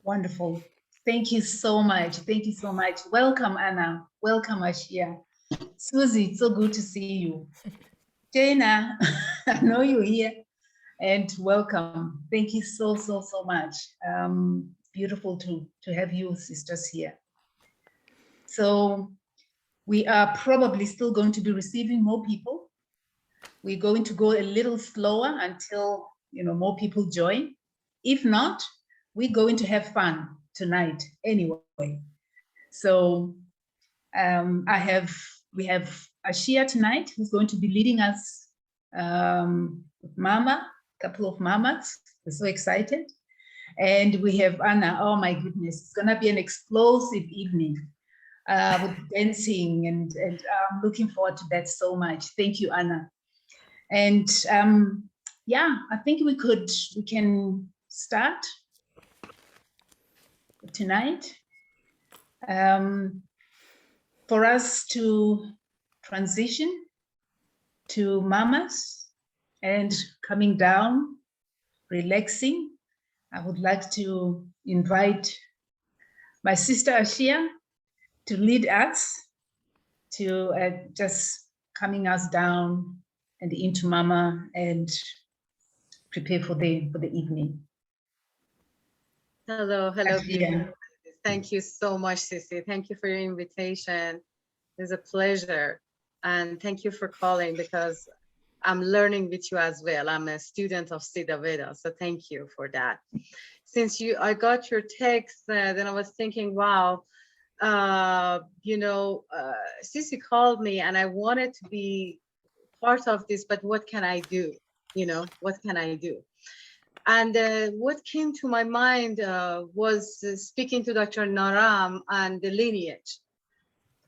Wonderful. Thank you so much. Thank you so much. Welcome, Anna. Welcome, Ashia. Susie, it's so good to see you. Jana, I know you're here and welcome. Thank you so, so, so much. Beautiful to have you sisters here. So we are probably still going to be receiving more people. We're going to go a little slower until more people join. If not, we're going to have fun tonight anyway. So we have Ashia tonight who's going to be leading us with Mama, a couple of mamas. We're so excited. And we have Anna. Oh my goodness, it's gonna be an explosive evening with dancing, and I'm looking forward to that so much. Thank you, Anna. And yeah, I think we can start tonight. For us to transition to mamas and coming down, relaxing, I would like to invite my sister Ashia to lead us to just coming us down and into mama and prepare for the evening. Hello, beautiful. Thank you so much, Sisi. Thank you for your invitation. It's a pleasure. And thank you for calling, because I'm learning with you as well. I'm a student of Siddha Veda, so thank you for that. Since I got your text, then I was thinking, wow, Sisi called me and I wanted to be part of this, but what can I do? What can I do? And what came to my mind was speaking to Dr. Naram and the lineage,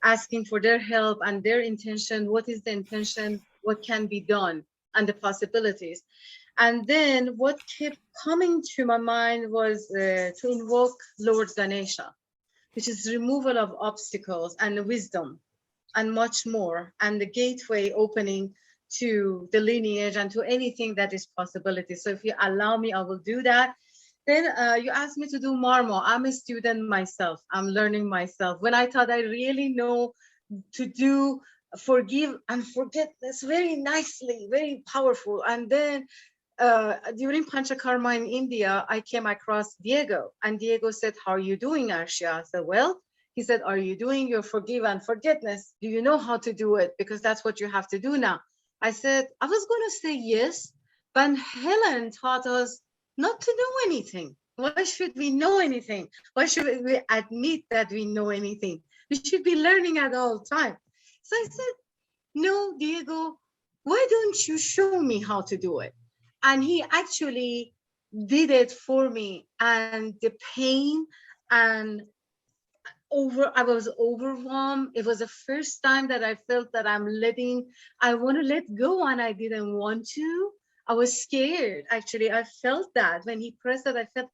asking for their help and their intention. What is the intention? What can be done? And the possibilities. And then what kept coming to my mind was to invoke Lord Ganesha, which is removal of obstacles and wisdom and much more, and the gateway opening to the lineage and to anything that is possibility. So if you allow me, I will do that. Then you asked me to do Marmo. I'm a student myself. I'm learning myself. When I thought I really know to do forgive and forgiveness very nicely, very powerful. And then during Panchakarma in India, I came across Diego, and Diego said, "How are you doing, Arshia?" I said, "Well," he said, "Are you doing your forgive and forgiveness? Do you know how to do it? Because that's what you have to do now." I said, I was going to say yes, but Helen taught us not to know anything. Why should we know anything? Why should we admit that we know anything? We should be learning at all time. So I said, no, Diego, why don't you show me how to do it? And he actually did it for me. And the pain and I was overwhelmed. It was the first time that I felt that I want to let go, and I didn't want to. I was scared. Actually, I felt that when he pressed it, I felt,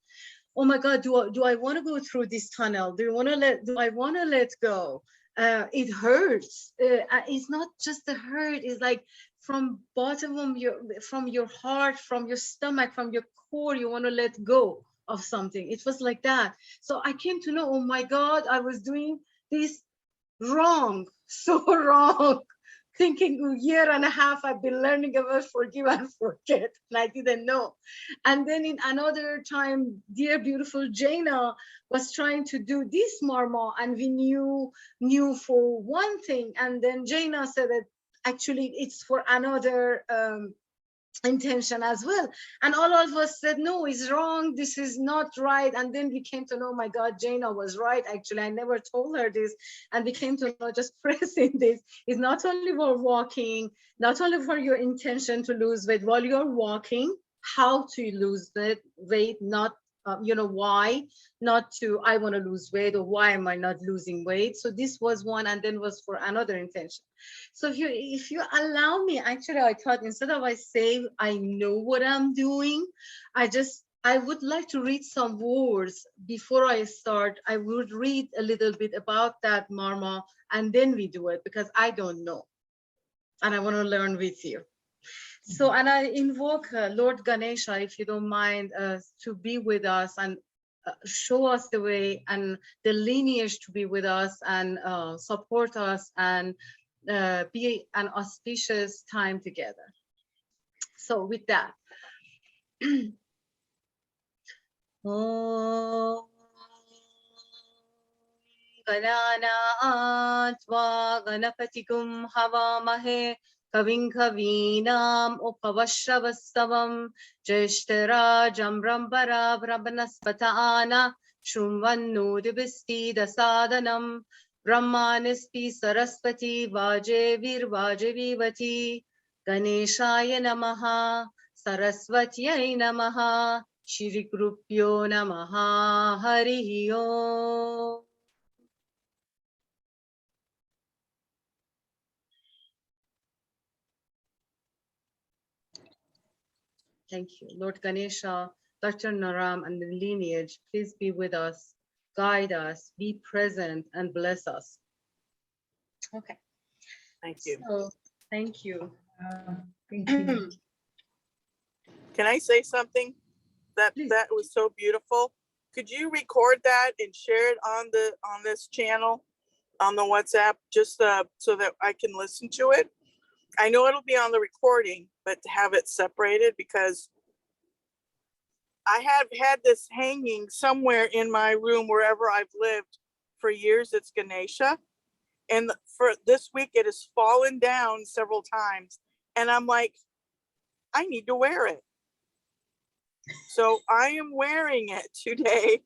oh my God, do I want to go through this tunnel? Do I want to let go? It hurts. It's not just the hurt. It's like from bottom of from your heart, from your stomach, from your core, you want to let go of something. It was like that. So I came to know, oh my God, I was doing this wrong, so wrong. Thinking a year and a half I've been learning about forgive and forget, and I didn't know. And then in another time, dear beautiful Jaina was trying to do this marma, and we knew for one thing, and then Jaina said that actually it's for another intention as well. And all of us said, no, it's wrong, this is not right. And then we came to know, my God, Jaina was right. Actually, I never told her this. And we came to know, just pressing this is not only for walking, not only for your intention to lose weight while you're walking, how to lose that weight, not why not to, I want to lose weight, or why am I not losing weight? So this was one, and then was for another intention. So if you allow me, actually, I thought instead of I say I know what I'm doing, I would like to read some words before I start. I would read a little bit about that marma, and then we do it, because I don't know, and I want to learn with you. So, and I invoke Lord Ganesha, if you don't mind, to be with us and show us the way and the lineage to be with us and support us and be an auspicious time together. So with that, Om Ganana Tva Ganapatikum Havamahe Kavin Kavinam Upavashravasthavam Jeshtarajam Brahmara Brahmanaspatana Shumvannu Divisti Dasadanam Brahmanispi Saraswati Vajevir Vajevivati Ganeshaya Namaha Saraswatyai Namaha Shri Gurubhyo Namaha Harihi Om. Thank you. Lord Ganesha, Dr. Naram, and the lineage, please be with us, guide us, be present, and bless us. Okay. Thank you. So, thank you. Thank you. Can I say something? Please. That was so beautiful. Could you record that and share it on this channel, on the WhatsApp, just so that I can listen to it? I know it'll be on the recording, but to have it separated, because I have had this hanging somewhere in my room wherever I've lived for years. It's Ganesha. And for this week, it has fallen down several times. And I'm like, I need to wear it. So I am wearing it today.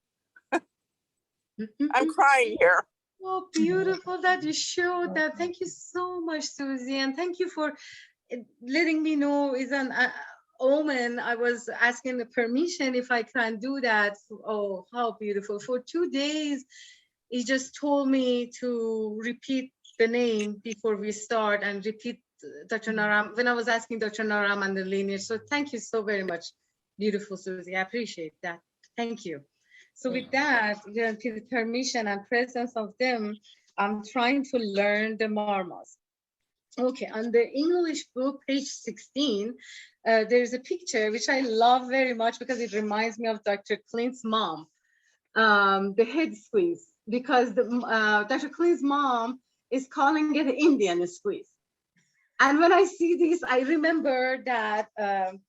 I'm crying here. Oh, beautiful that you showed that. Thank you so much, Susie. And thank you for letting me know is an omen. I was asking the permission if I can do that. Oh, how beautiful. For 2 days, he just told me to repeat the name before we start and repeat Dr. Naram when I was asking Dr. Naram and the lineage. So thank you so very much, beautiful Susie. I appreciate that. Thank you. So with that, with the permission and presence of them, I'm trying to learn the marmas. Okay, on the English book, page 16, there's a picture which I love very much because it reminds me of Dr. Clint's mom, the head squeeze, because Dr. Clint's mom is calling it Indian squeeze. And when I see this, I remember that the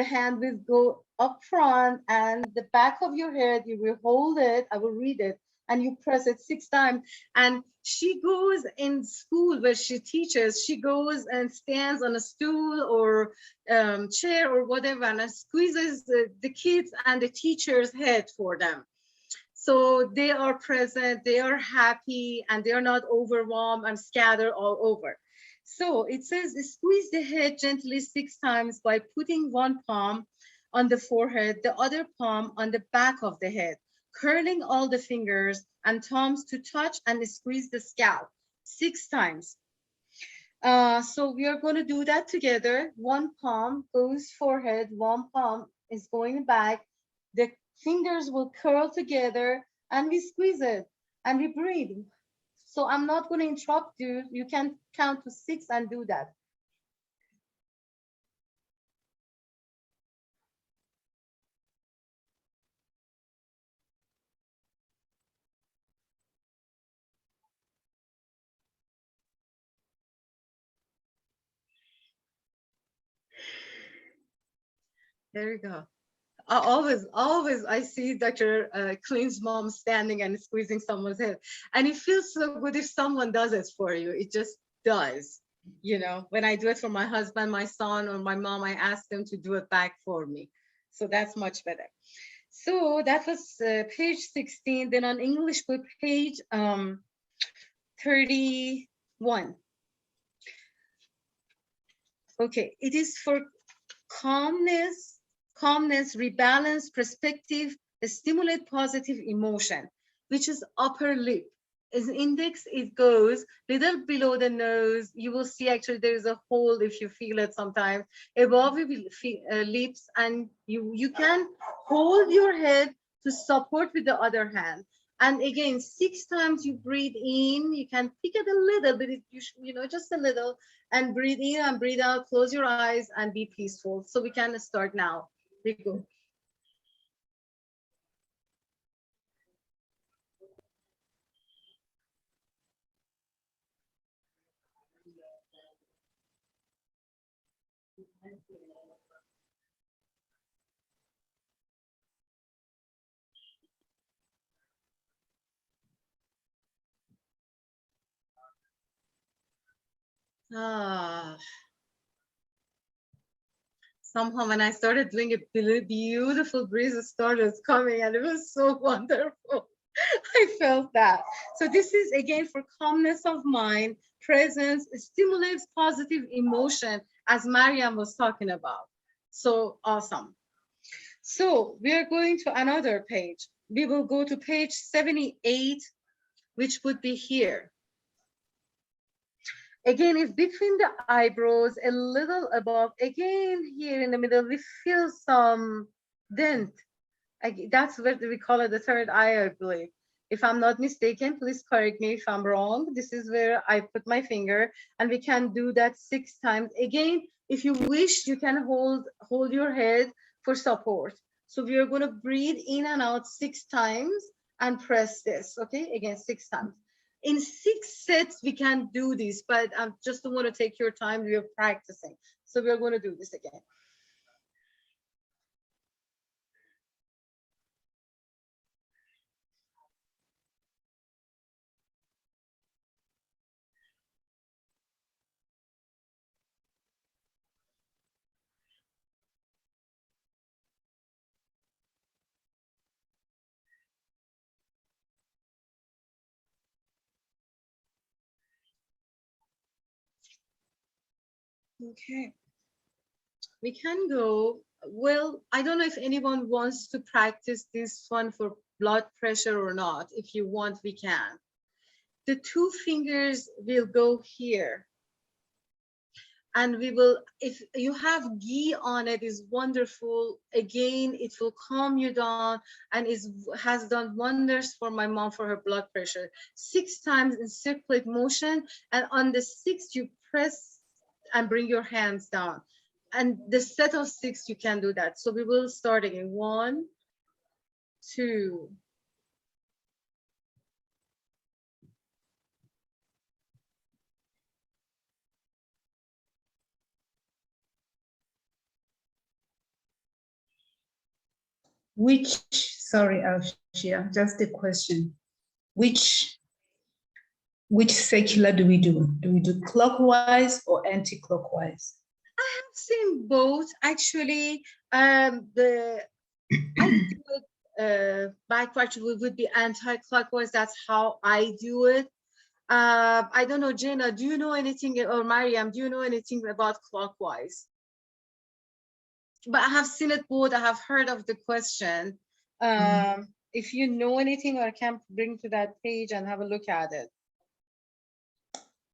hand will go up front and the back of your head, you will hold it, I will read it, and you press it 6 times. And she goes in school where she teaches, she goes and stands on a stool or chair or whatever and squeezes the kids and the teacher's head for them. So they are present, they are happy, and they are not overwhelmed and scattered all over. So it says, squeeze the head gently 6 times by putting one palm on the forehead, the other palm on the back of the head, curling all the fingers and thumbs to touch and squeeze the scalp 6 times. So we are going to do that together. One palm goes forehead, one palm is going back. The fingers will curl together and we squeeze it and we breathe. So I'm not going to interrupt you. You can count to 6 and do that. There you go. Always, I see Dr. Clint's mom standing and squeezing someone's head. And it feels so good if someone does it for you. It just does. You know, when I do it for my husband, my son, or my mom, I ask them to do it back for me. So that's much better. So that was page 16. Then on English book, page 31. Okay, it is for calmness, rebalance, perspective, stimulate positive emotion, which is upper lip. As index, it goes little below the nose. You will see actually there is a hole if you feel it sometimes above your lips, and you can hold your head to support with the other hand. And again, 6 times you breathe in. You can pick it a little bit, just a little, and breathe in and breathe out. Close your eyes and be peaceful. So we can start now. We go. Ah. Somehow when I started doing it, beautiful breezes started coming and it was so wonderful. I felt that. So this is again for calmness of mind, presence, stimulates positive emotion as Mariam was talking about. So awesome. So we are going to another page. We will go to page 78, which would be here. Again, it's between the eyebrows, a little above. Again, here in the middle, we feel some dent. That's what we call it, the third eye, I believe. If I'm not mistaken, please correct me if I'm wrong. This is where I put my finger, and we can do that 6 times. Again, if you wish, you can hold your head for support. So we are going to breathe in and out 6 times and press this, okay? Again, 6 times. In 6 sets, we can do this, but I just don't want to take your time. We are practicing. So we're going to do this again. Okay. We can go. Well, I don't know if anyone wants to practice this one for blood pressure or not. If you want, we can. The 2 fingers will go here. And we will, if you have ghee on it, is wonderful. Again, it will calm you down and has done wonders for my mom for her blood pressure. 6 times in circulate motion, and on the 6th you press and bring your hands down. And the set of 6 you can do that. So we will start again. 1, 2. Sorry, Alshia, just a question. Which circular do we do? Do we do clockwise or anti-clockwise? I have seen both actually. I do it backwards would be anti-clockwise. That's how I do it. I don't know, Jenna, do you know anything, or Mariam, do you know anything about clockwise? But I have seen it both. I have heard of the question. If you know anything, or can bring to that page and have a look at it.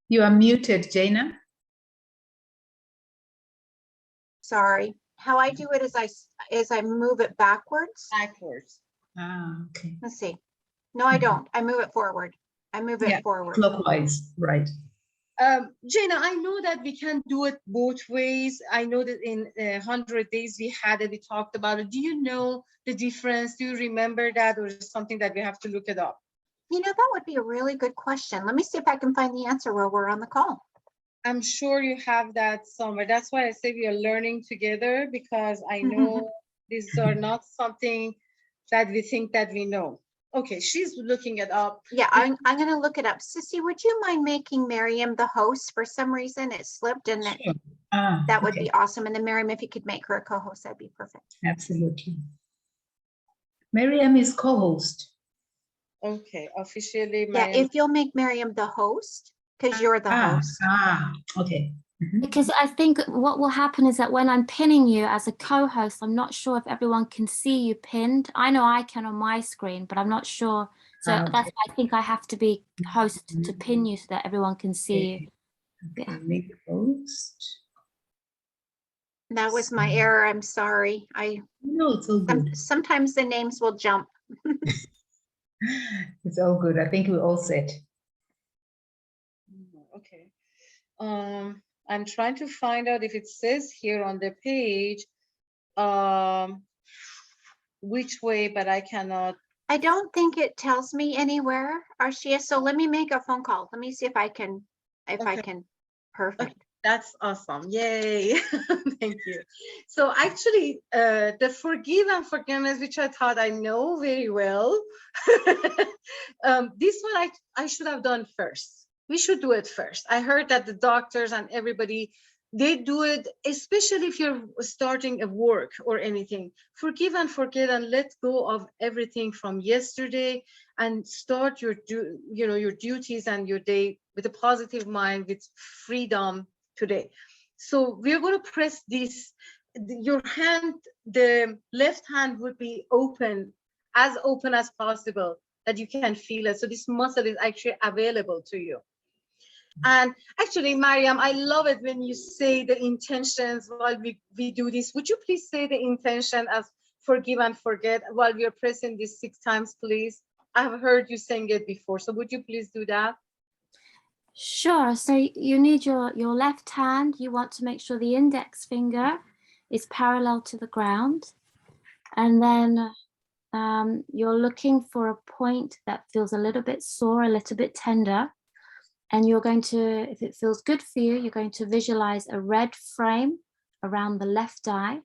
You are muted, Jaina. Sorry. How I do it is I move it backwards. Backwards. Ah, okay. Let's see. No, I don't. I move it forward. I move it forward. Clockwise, right. Jaina, I know that we can do it both ways. I know that in 100 days we had it, we talked about it. Do you know the difference? Do you remember that, or is it something that we have to look it up? You know, that would be a really good question. Let me see if I can find the answer while we're on the call. I'm sure you have that somewhere. That's why I say we are learning together, because I know these are not something that we think that we know. Okay, she's looking it up. Yeah, I'm going to look it up. Sissy, would you mind making Miriam the host? For some reason, it slipped, and Sure. that would be awesome. And then Miriam, if you could make her a co-host, that'd be perfect. Absolutely. Miriam is co-host. Okay, officially. Yeah, if you'll make Miriam the host, because you're the host. Okay. Because I think what will happen is that when I'm pinning you as a co-host, I'm not sure if everyone can see you pinned. I know I can on my screen, but I'm not sure. So that's why I think I have to be host to pin you so that everyone can see you. Okay, make host. That was my error. I'm sorry. No, it's all good. Sometimes the names will jump. It's all good. I think we're all set. Okay. I'm trying to find out if it says here on the page which way, but I cannot. I don't think it tells me anywhere, Arshia. So let me make a phone call. Let me see if I can, I can. Perfect. That's awesome. Yay. Thank you. So actually, the forgive and forgiveness, which I thought I know very well, this one I should have done first. We should do it first. I heard that the doctors and everybody, they do it, especially if you're starting a work or anything. Forgive and forget and let go of everything from yesterday and start your your duties and your day with a positive mind, with freedom today. So we're going to press this. Your hand, the left hand would be open as possible, that you can feel it. So this muscle is actually available to you. And actually, Mariam, I love it when you say the intentions while we do this. Would you please say the intention as forgive and forget while we are pressing this 6 times, please? I have heard you saying it before, so would you please do that? Sure. So you need your left hand. You want to make sure the index finger is parallel to the ground. And then you're looking for a point that feels a little bit sore, a little bit tender. And you're going to, if it feels good for you, you're going to visualize a red frame around the left eye.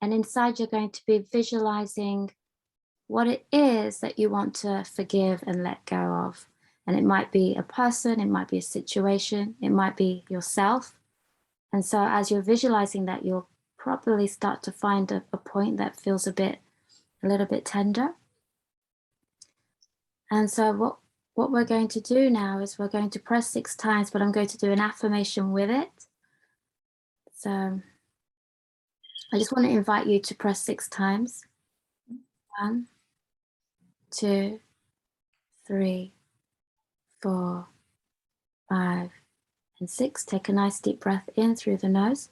And inside you're going to be visualizing what it is that you want to forgive and let go of. And it might be a person, it might be a situation, it might be yourself. And so as you're visualizing that, you'll probably start to find a point that feels a little bit tender. And so what we're going to do now is we're going to press 6 times, but I'm going to do an affirmation with it. So I just want to invite you to press 6 times. 1, 2, 3, 4, 5, and 6. Take a nice deep breath in through the nose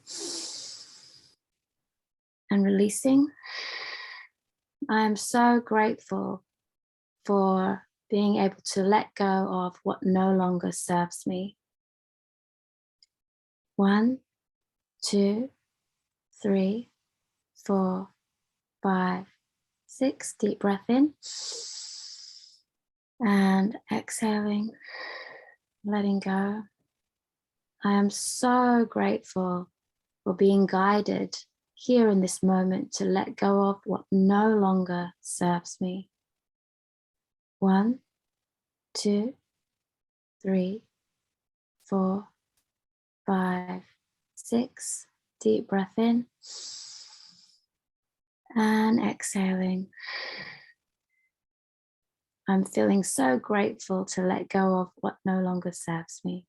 and releasing. I am so grateful for being able to let go of what no longer serves me. 1, 2, 3, 4, 5, 6. Deep breath in and exhaling, letting go. I am so grateful for being guided here in this moment to let go of what no longer serves me. 1, 2, 3, 4, 5, 6. Deep breath in and exhaling. I'm feeling so grateful to let go of what no longer serves me.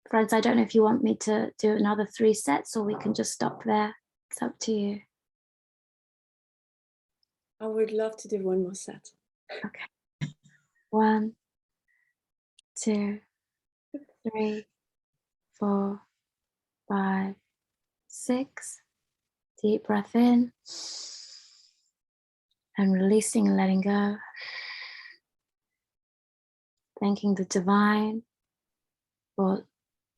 Friends, I don't know if you want me to do another 3 sets or we can just stop there. It's up to you. I would love to do one more set. Okay. 1, 2, 3, 4, 5, 6. Deep breath in and releasing and letting go. Thanking the divine for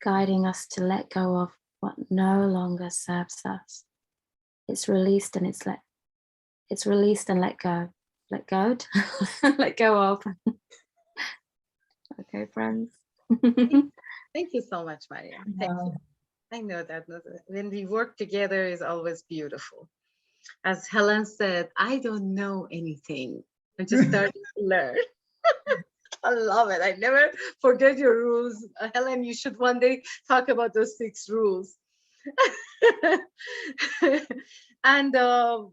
guiding us to let go of what no longer serves us. It's released and it's released and let go. Let go. Let go of. Okay, friends. Thank you so much, Maria. Thank you. I know that when we work together is always beautiful. As Helen said, I don't know anything. I'm just starting to learn. I love it. I never forget your rules. Helen, you should one day talk about those 6 rules. And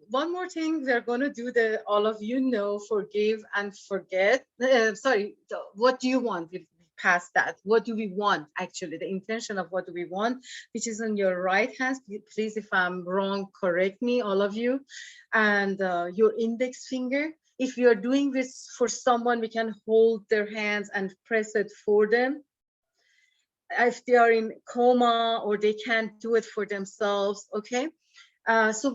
one more thing, we're going to do the all of you know, forgive and forget. Sorry, what do you want? We pass that. What do we want? Actually, the intention of what do we want, which is on your right hand. Please, if I'm wrong, correct me, all of you. And your index finger. If you are doing this for someone, we can hold their hands and press it for them. If they are in coma or they can't do it for themselves, okay? So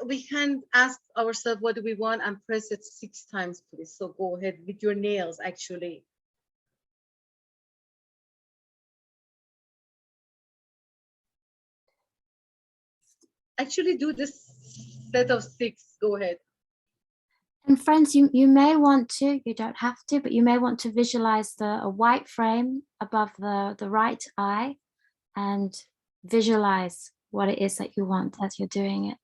we can ask ourselves what do we want and press it 6 times, please. So go ahead with your nails, actually. Actually do this set of 6, go ahead. And friends, you may want to, you don't have to, but you may want to visualize a white frame above the right eye and visualize what it is that you want as you're doing it.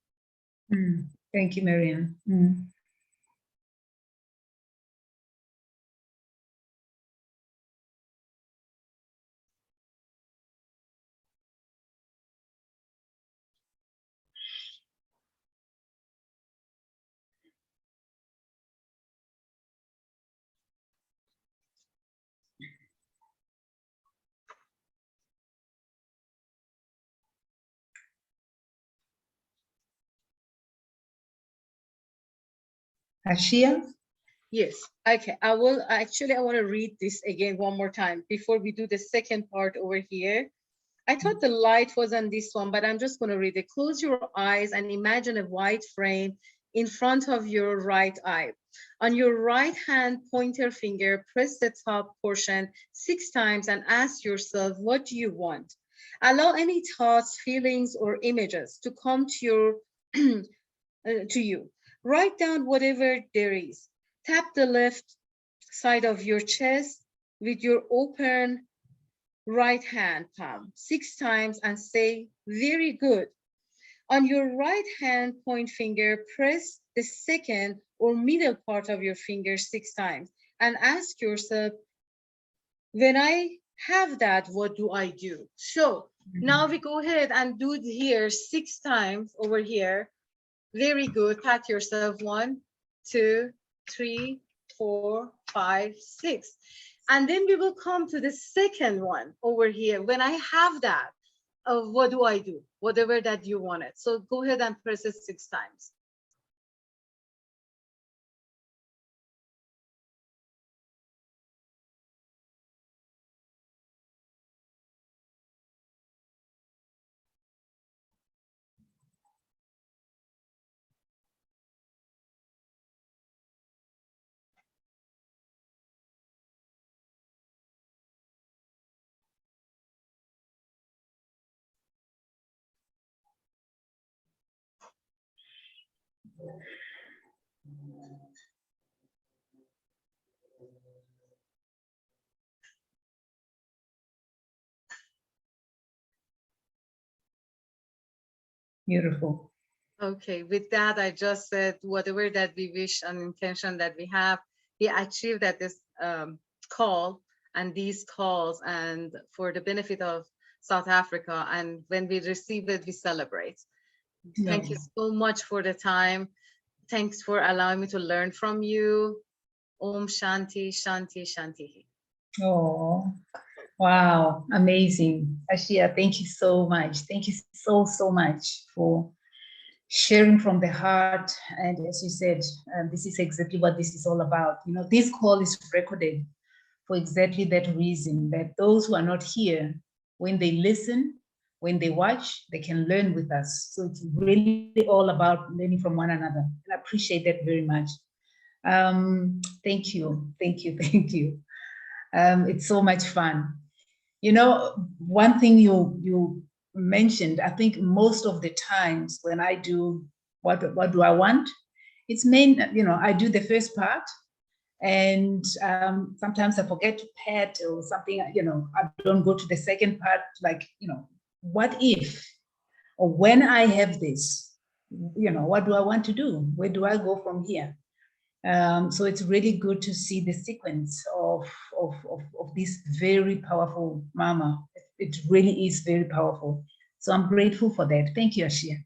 Thank you, Mariam. Ashia? Yes, okay. I want to read this again one more time before we do the second part over here. I thought the light was on this one, but I'm just going to read it. Close your eyes and imagine a white frame in front of your right eye. On your right hand pointer finger, press the top portion 6 times and ask yourself, what do you want? Allow any thoughts, feelings, or images to come to your to you. Write down whatever there is. Tap the left side of your chest with your open right hand palm 6 times and say, very good. On your right hand point finger, press the second or middle part of your finger 6 times and ask yourself, when I have that, what do I do? So now we go ahead and do it here 6 times over here. Very good. Pat yourself. 1, 2, 3, 4, 5, 6. And then we will come to the second one over here. When I have that, what do I do? Whatever that you wanted. So go ahead and press it 6 times. Beautiful. Okay, with that, I just said whatever that we wish and intention that we have, we achieve that this call and these calls and for the benefit of South Africa. And when we receive it, we celebrate. Thank you so much for the time. Thanks for allowing me to learn from you. Om Shanti, Shanti, Shanti. Oh, wow. Amazing. Ashia, thank you so much. Thank you so much for sharing from the heart. And as you said, this is exactly what this is all about. You know, this call is recorded for exactly that reason, that those who are not here, when they listen, when they watch, they can learn with us. So it's really all about learning from one another. And I appreciate that very much. Thank you. It's so much fun. You know, one thing you mentioned, I think most of the times when I do what do I want, it's I do the first part, and sometimes I forget to pet or something, I don't go to the second part, like, what if, or when I have this, what do I want to do? Where do I go from here? So it's really good to see the sequence of this very powerful mama. It really is very powerful. So I'm grateful for that. Thank you, Ashia.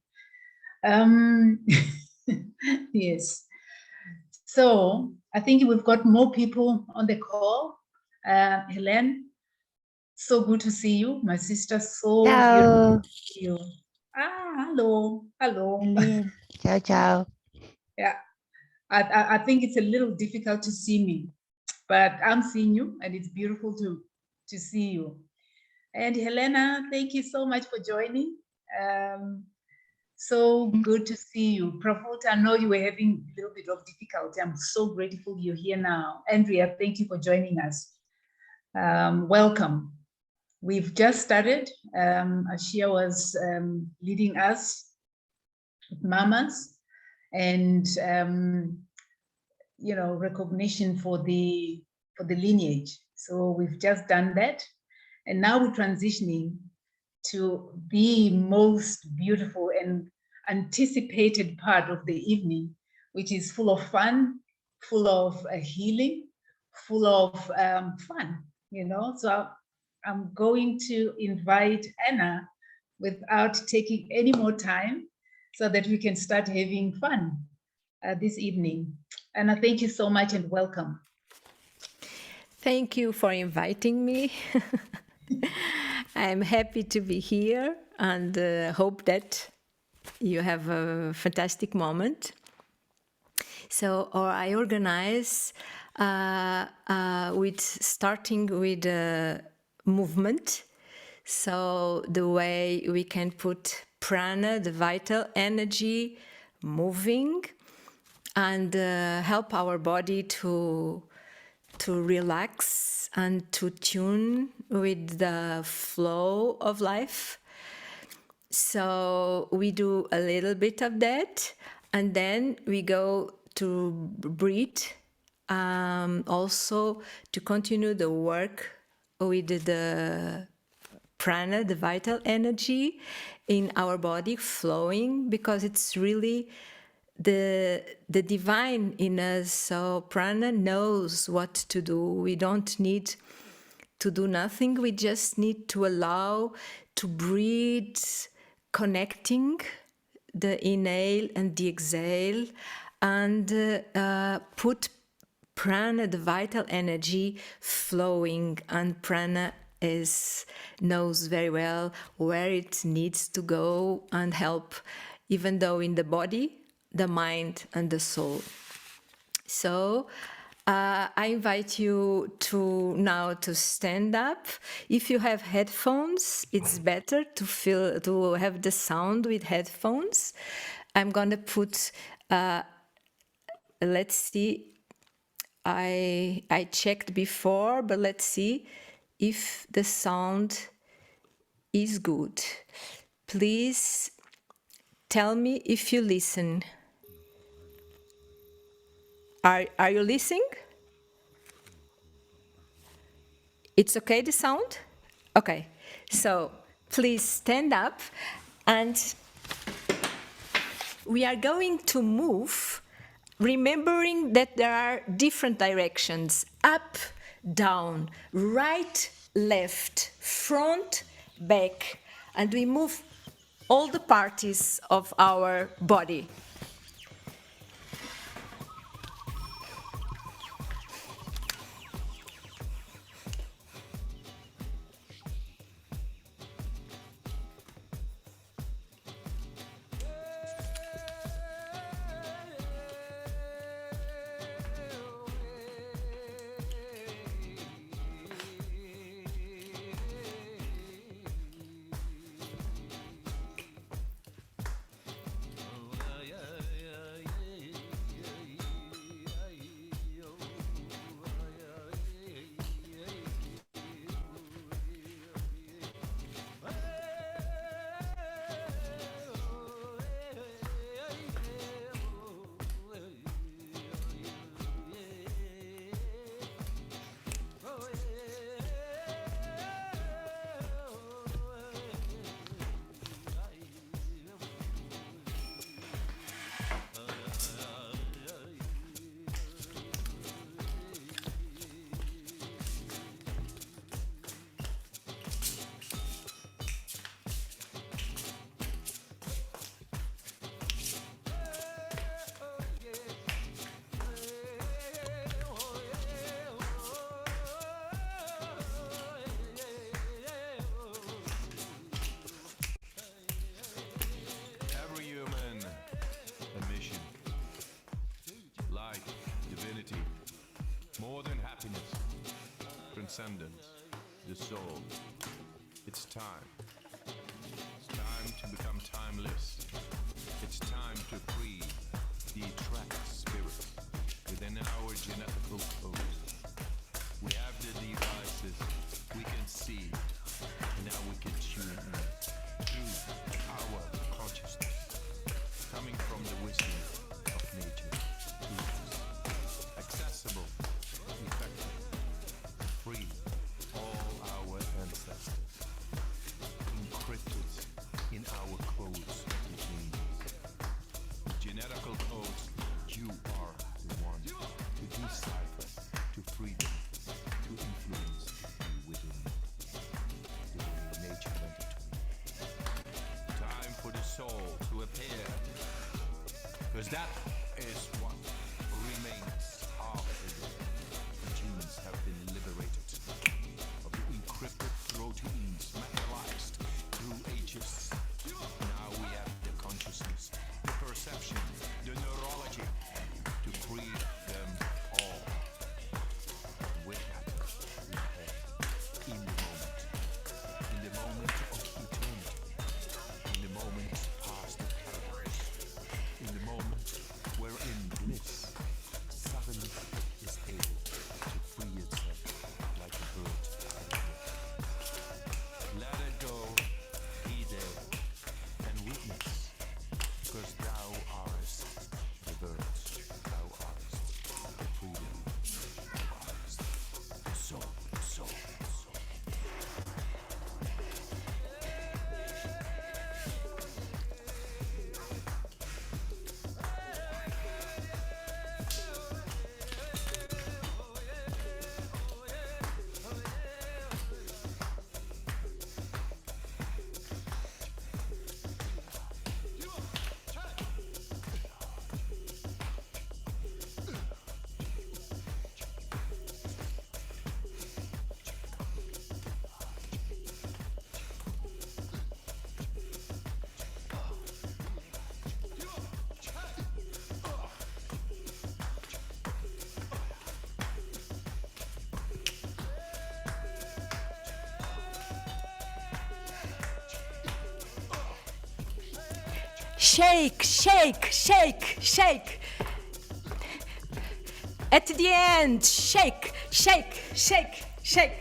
Yes. So I think we've got more people on the call. Helen, so good to see you, my sister. So beautiful to see you. Hello. Helene. Ciao, ciao. Yeah. I think it's a little difficult to see me, but I'm seeing you, and it's beautiful to see you. And Helena, thank you so much for joining. So good to see you. Prafut, I know you were having a little bit of difficulty. I'm so grateful you're here now. Andrea, thank you for joining us. Welcome. We've just started. Ashia was leading us with mamas. And recognition for the lineage. So we've just done that. And now we're transitioning to the most beautiful and anticipated part of the evening, which is full of fun, full of healing, full of fun, So I'm going to invite Anna without taking any more time so that we can start having fun this evening. Anna, thank you so much and welcome. Thank you for inviting me. I'm happy to be here and hope that you have a fantastic moment. So, I organize starting with movement. So the way we can put prana, the vital energy, moving and help our body to relax and to tune with the flow of life. So we do a little bit of that, and then we go to breathe, also to continue the work with the prana, the vital energy in our body flowing, because it's really the divine in us. So prana knows what to do. We don't need to do nothing. We just need to allow to breathe, connecting the inhale and the exhale, and put prana, the vital energy, flowing. And prana knows very well where it needs to go and help, even though in the body, the mind and the soul. So I invite you now to stand up. If you have headphones, it's better to have the sound with headphones. I'm gonna put, let's see, I checked before, but let's see if the sound is good. Please tell me if you listen. Are you listening? It's okay, the sound? Okay, so please stand up, and we are going to move, remembering that there are different directions: up, down, right, left, front, back, and we move all the parts of our body. More than happiness, transcendence, the soul. It's time. It's time to become timeless. It's time to free the attracted spirit within our genetical code. We have the devices, we can see, and now we can tune in through our consciousness, coming from the wisdom of nature. Because that is what remains after the genes have been liberated of the encrypted proteins materialized through ages. Now we have the consciousness, the perception, the neurology to free them all. With that, we are in the moment of eternity, in the moment past the paradox, in the moment wherein bliss suddenly is able to free itself like a bird out of the net. Let it go, be there, and witness, because thou art the bird, thou art the freedom, thou art the soul, the soul, the soul. Shake, shake, shake, shake. At the end, shake, shake, shake, shake.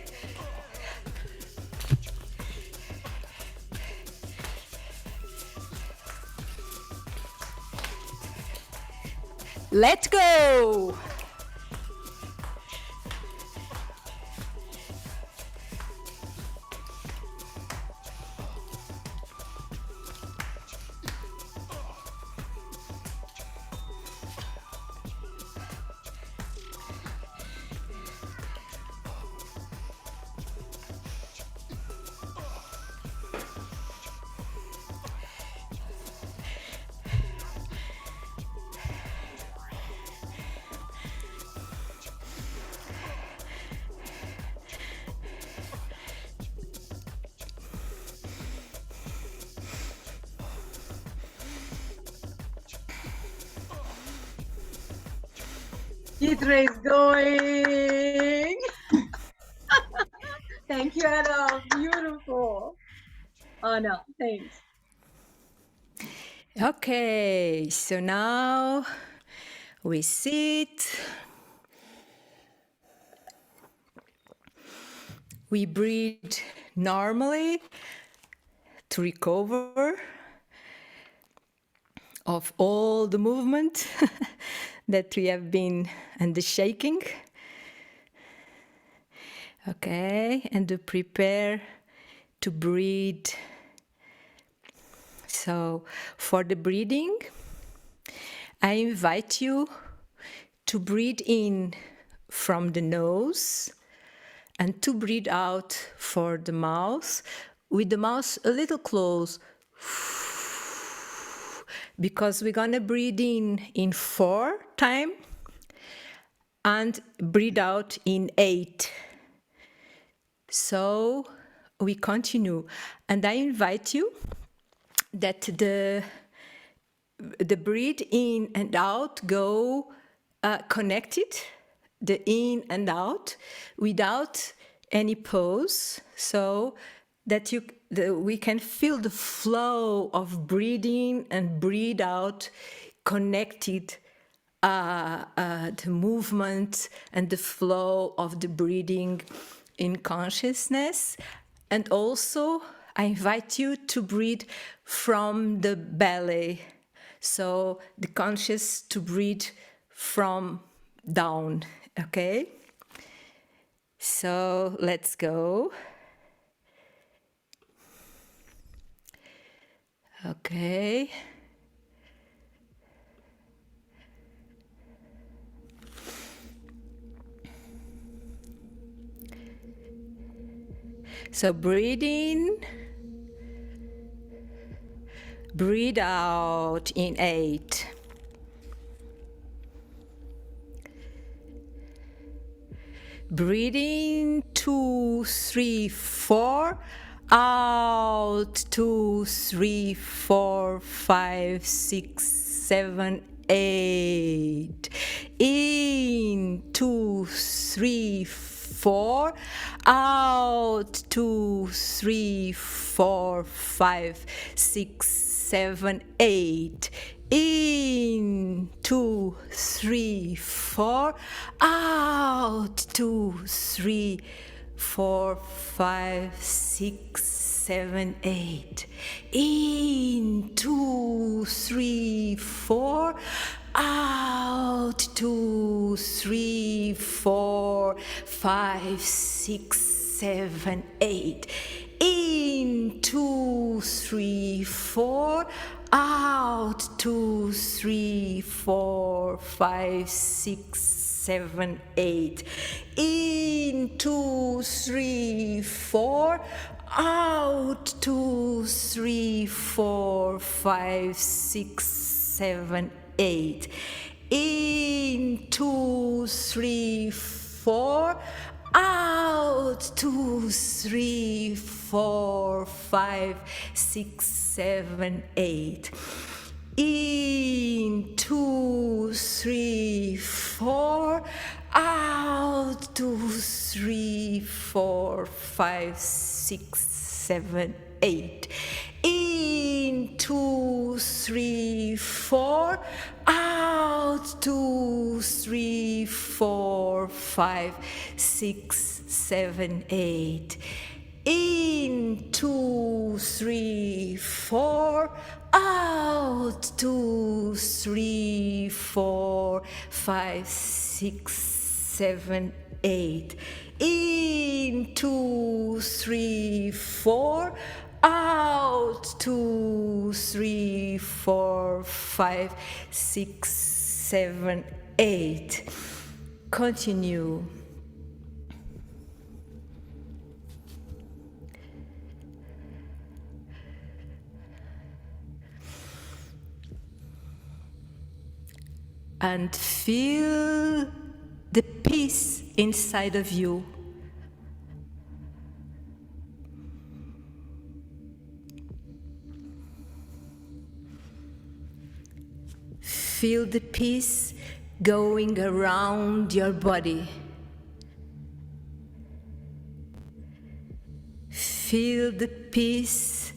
Let go. Idra is going. Thank you, Anna. Beautiful. Anna, thanks. Okay, so now we sit. We breathe normally to recover of all the movement that we have been and the shaking. Okay, and to prepare to breathe. So for the breathing, I invite you to breathe in from the nose and to breathe out for the mouth, with the mouth a little closed, because we're gonna breathe in 4 time and breathe out in 8. So we continue, and I invite you that the breathe in and out go connected, the in and out, without any pause, so that we can feel the flow of breathing and breathe out connected, the movement and the flow of the breathing in consciousness. And also I invite you to breathe from the belly, so the conscious to breathe from down. Okay, so let's go. Okay. So breathe in, breathe out in 8. Breathe in, 2, 3, 4. Out, 2, 3, 4, 5, 6, 7, 8. In, 2, 3, 4. Out, 2, 3, 4, 5, 6, 7, 8. In, 2, 3, 4. Out, 2, 3, 4, 5, 6, 7, 8. In, 2, 3, 4. Out, 2, 3, 4, 5, 6, 7, 8. In, 2, 3, 4. Out, 2, 3, 4, 5, 6, 7, 8. In, 2, 3, 4. Out, 2, 3, 4, 5, 6, 7, 8. In, 2, 3, 4. Out, 2, 3, 4, 5, 6, 7, 8. In, 2, 3, 4. Out, 2, 3, 4, 5, 6, 7, 8. In, 2, 3, 4. Out, 2, 3, 4, 5, 6, 7, 8. In, 2, 3, 4. Out, 2, 3, 4, 5, 6, 7, 8. In, 2, 3, 4. Out, 2, 3, 4, 5, 6, 7, 8. Continue. And feel the peace inside of you. Feel the peace going around your body. Feel the peace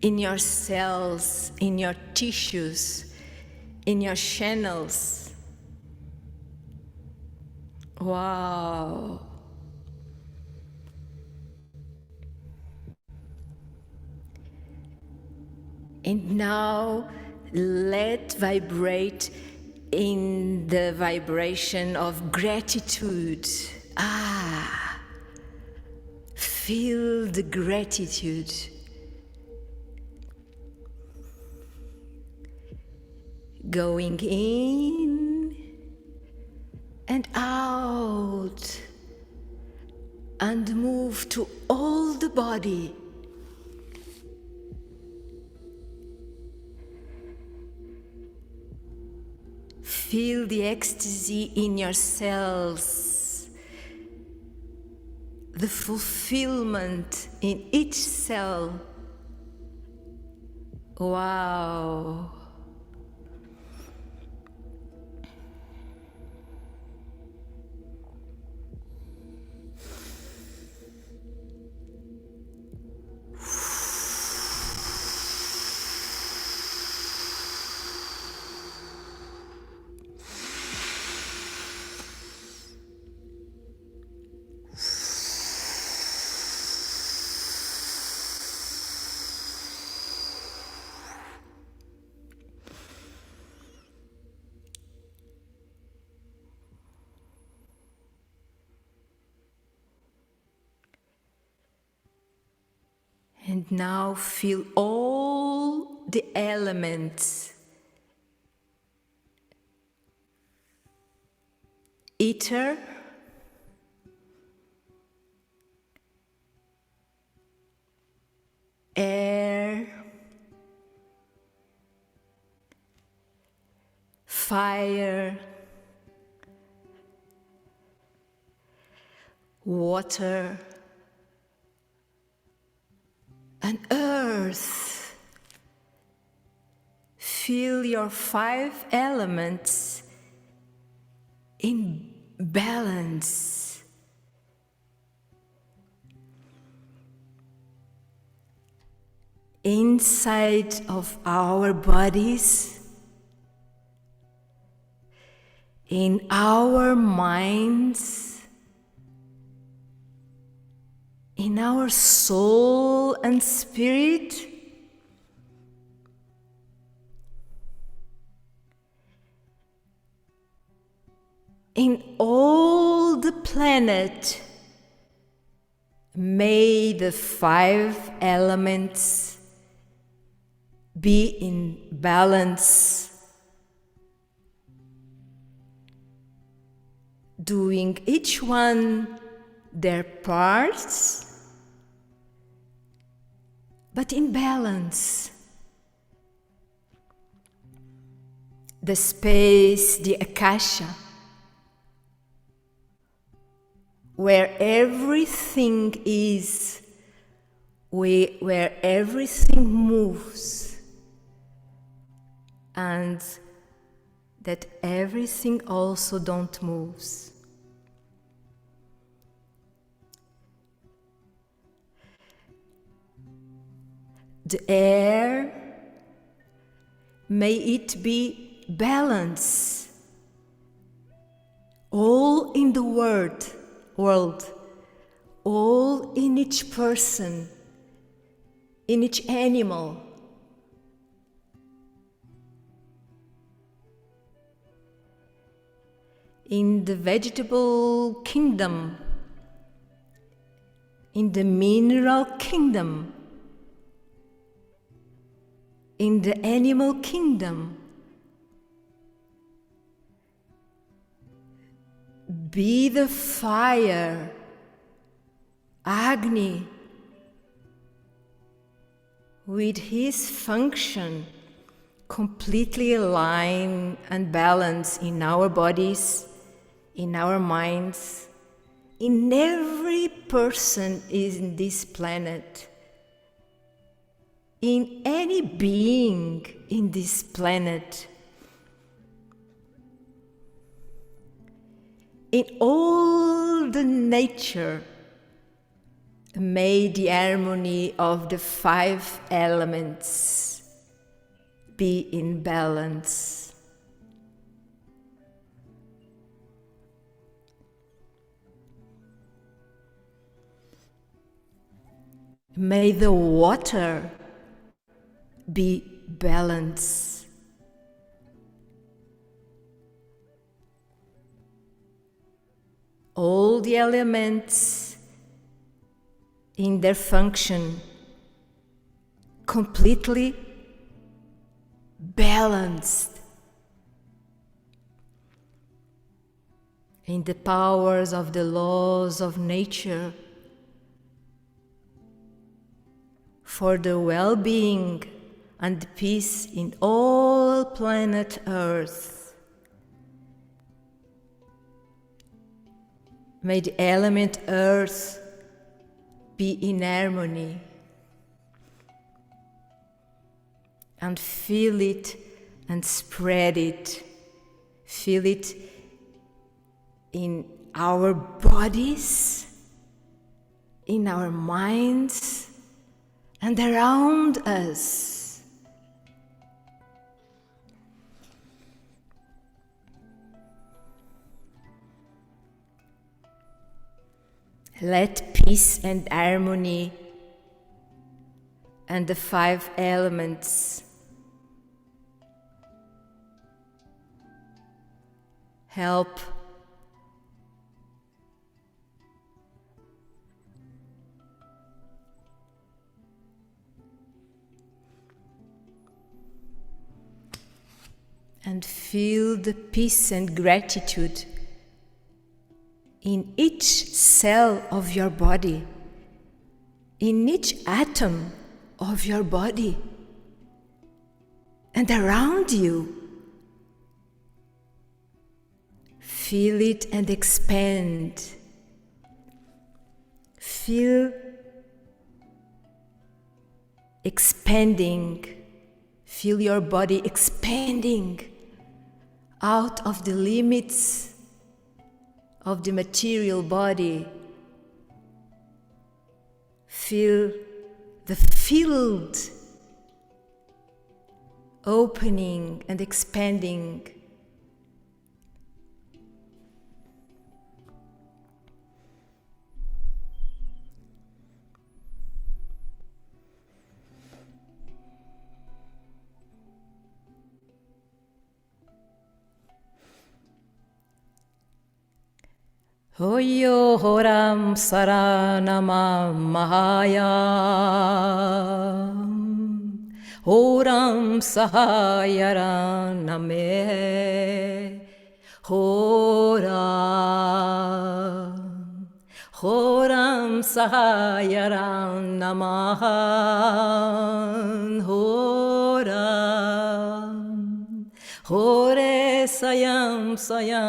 in your cells, in your tissues, in your channels. Wow. And now let vibrate in the vibration of gratitude. Feel the gratitude. Going in and out, and move to all the body. Feel the ecstasy in your cells, the fulfillment in each cell. Wow. And now feel all the elements. Ether, air, fire, water, and earth. Feel your 5 elements in balance. Inside of our bodies, in our minds, in our soul and spirit, in all the planet. May the 5 elements be in balance, doing each one their parts, but in balance. The space, the akasha, where everything is, where everything moves, and that everything also don't moves. The air, may it be balance, all in the world, all in each person, in each animal. In the vegetable kingdom, in the mineral kingdom, in the animal kingdom. Be the fire, Agni, with his function completely aligned and balanced in our bodies, in our minds, in every person in this planet, in any being in this planet, in all the nature. May the harmony of the 5 elements be in balance. May the water be balanced. All the elements in their function completely balanced in the powers of the laws of nature for the well-being and peace in all planet Earth. May the element Earth be in harmony, and feel it and spread it. Feel it in our bodies, in our minds, and around us. Let peace and harmony and the 5 elements help and feel the peace and gratitude in each cell of your body, in each atom of your body, and around you. Feel it and expand. Feel expanding. Feel your body expanding out of the limits of the material body. Feel the field opening and expanding. Hoyo horam saranama mahaya horam sahayaraname horam sahayaranamahan Hore sayam sayanayam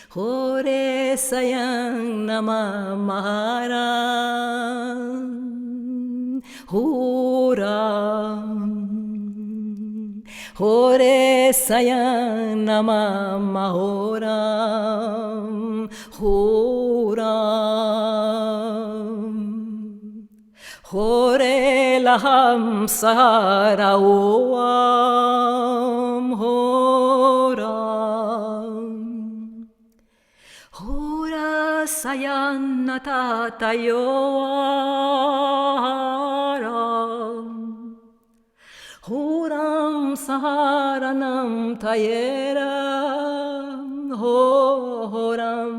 Hore sayam namamaram Hore sayam namamahoram Hore laham saraoam Hora sayanatatayoam Horam saharanam tayeram Horam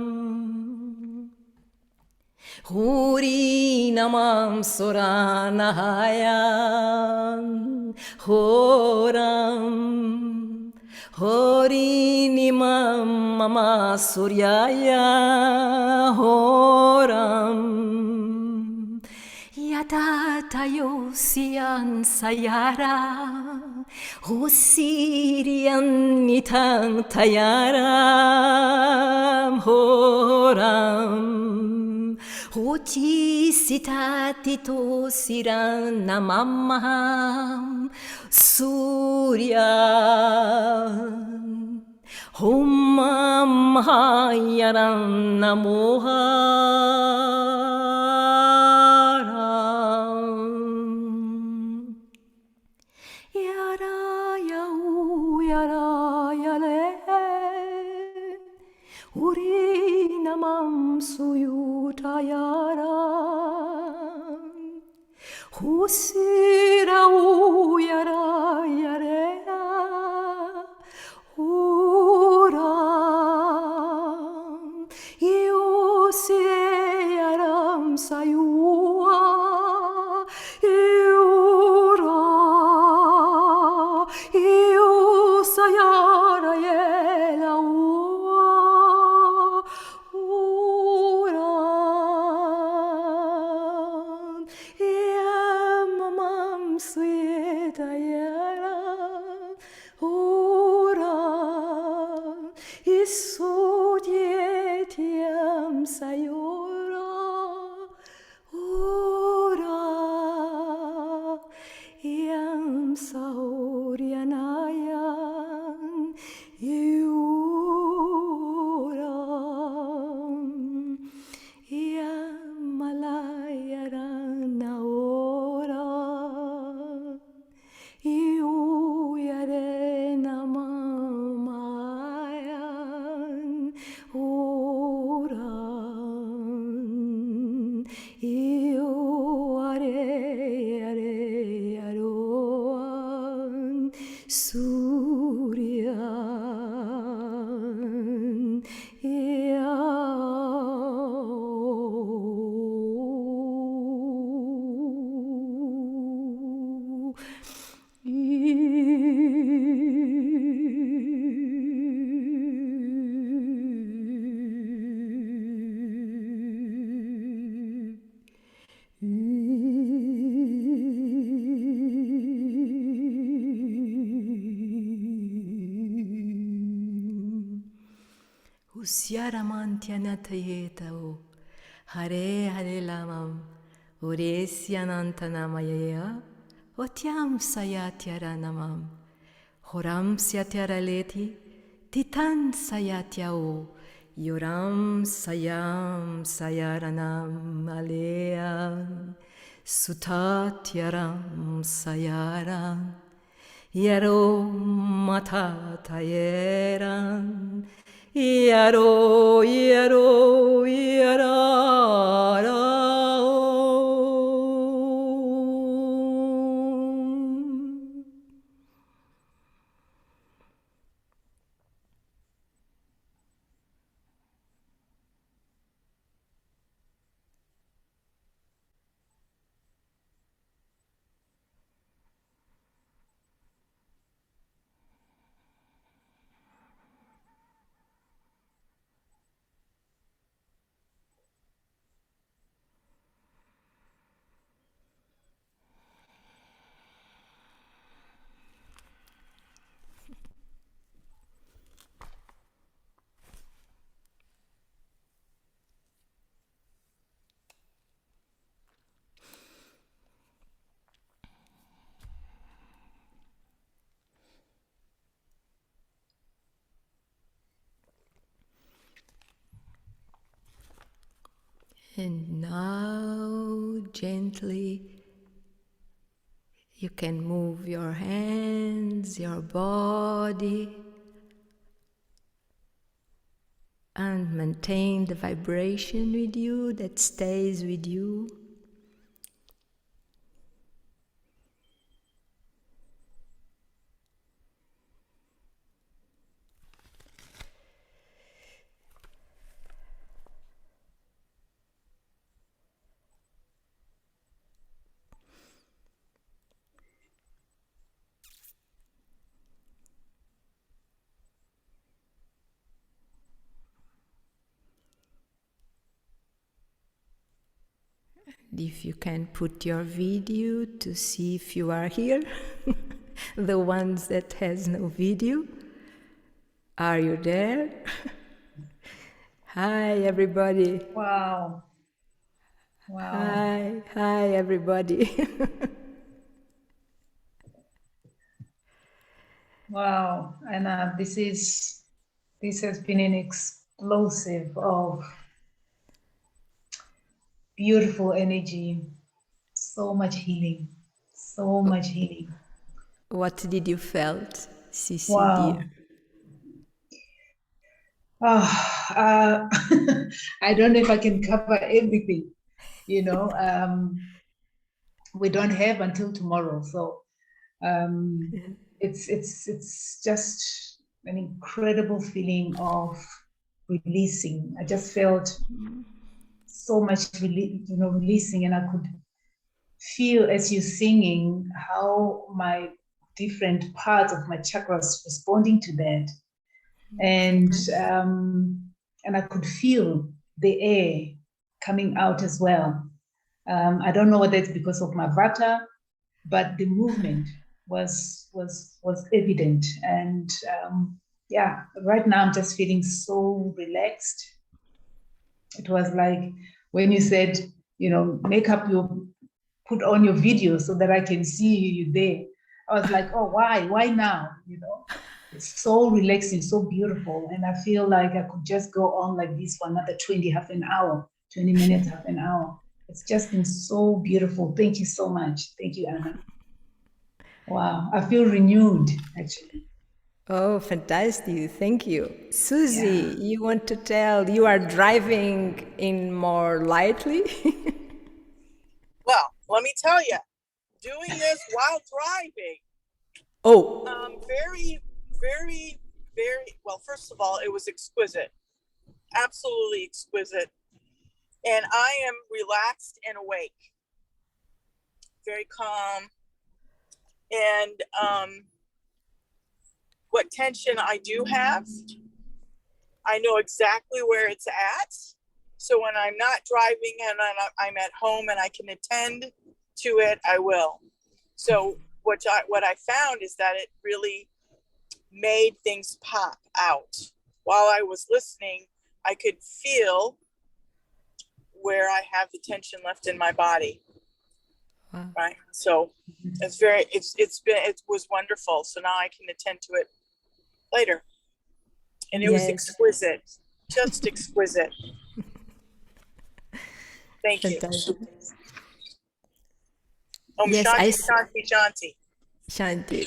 Huri namam soranahayam Horam Hori nimam mama suryaya Horam Yatatayo siyan sayara Husirian nitang tayaram Horam Hoti sitati to siran namamaham Surya Homam hayaram namoharam Yara yau yara yale Uri namam suyutayaram Husira uyara yarea Uram Iusiaram sayua Iura Iusayara yelaua Uram Iamamam suyetayara Uram Isodietiam sayura Ura Iam saurianayan Iuram Iam malayaran naora Iuyare namamayan Uram Iuare are aroan Suryan Iau. Usyaramantyanathayetao. Hare Hare Lamam. Uresyanantanamaya. Otyam Sayatyara Namam. Horam Satyara Leti. Titan Sayatyao. Yoram Sayam Sayaranam Aleam. Sutatyaram Sayaram. Yaro matatayeran, yaro yarara. And now gently you can move your hands, your body, and maintain the vibration with you that stays with you. If you can put your video to see if you are here, the ones that has no video, are you there? Hi everybody. Wow. Wow. Hi everybody. Wow. And this has been an explosive of beautiful energy, so much healing, so much healing. What did you felt, Sisi Wow. dear? I don't know if I can cover everything, we don't have until tomorrow. So it's just an incredible feeling of releasing. I just felt so much releasing, and I could feel as you're singing how my different parts of my chakras responding to that, and I could feel the air coming out as well. I don't know whether it's because of my vata, but the movement was evident, and right now I'm just feeling so relaxed. It was like when you said, put on your video so that I can see you there. I was like, oh, why now? It's so relaxing, so beautiful, and I feel like I could just go on like this for another 20 minutes, half an hour. It's just been so beautiful. Thank you so much. Thank you, Anna. Wow, I feel renewed, actually. Oh, fantastic. Thank you. Susie, you want to tell, you are driving in more lightly? Well, let me tell you, doing this while driving. Oh. Very, very, very, well, first of all, it was exquisite. Absolutely exquisite. And I am relaxed and awake. Very calm. And what tension I do have, I know exactly where it's at. So when I'm not driving and I'm at home and I can attend to it, I will. So what I found is that it really made things pop out. While I was listening, I could feel where I have the tension left in my body. Wow. Right. So it was wonderful. So now I can attend to it later. And it was Yes. exquisite, just exquisite. Thank you. Fantastic. Yes, Shanti. Shanti.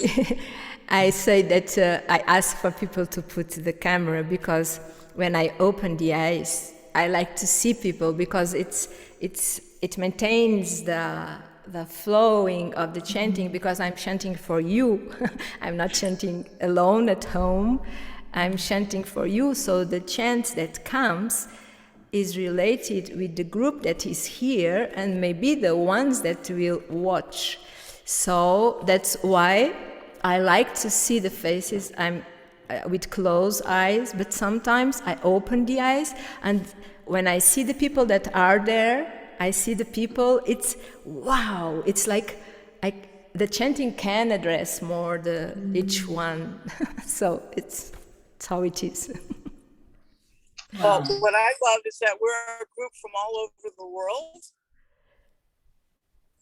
I say that I ask for people to put the camera because when I open the eyes, I like to see people because it maintains the flowing of the chanting because I'm chanting for you. I'm not chanting alone at home. I'm chanting for you. So the chant that comes is related with the group that is here and maybe the ones that will watch. So that's why I like to see the faces. I'm with closed eyes, but sometimes I open the eyes, and when I see the people that are there, I see the people. It's wow! It's like the chanting can address more each one. So it's how it is. Well, what I love is that we're a group from all over the world,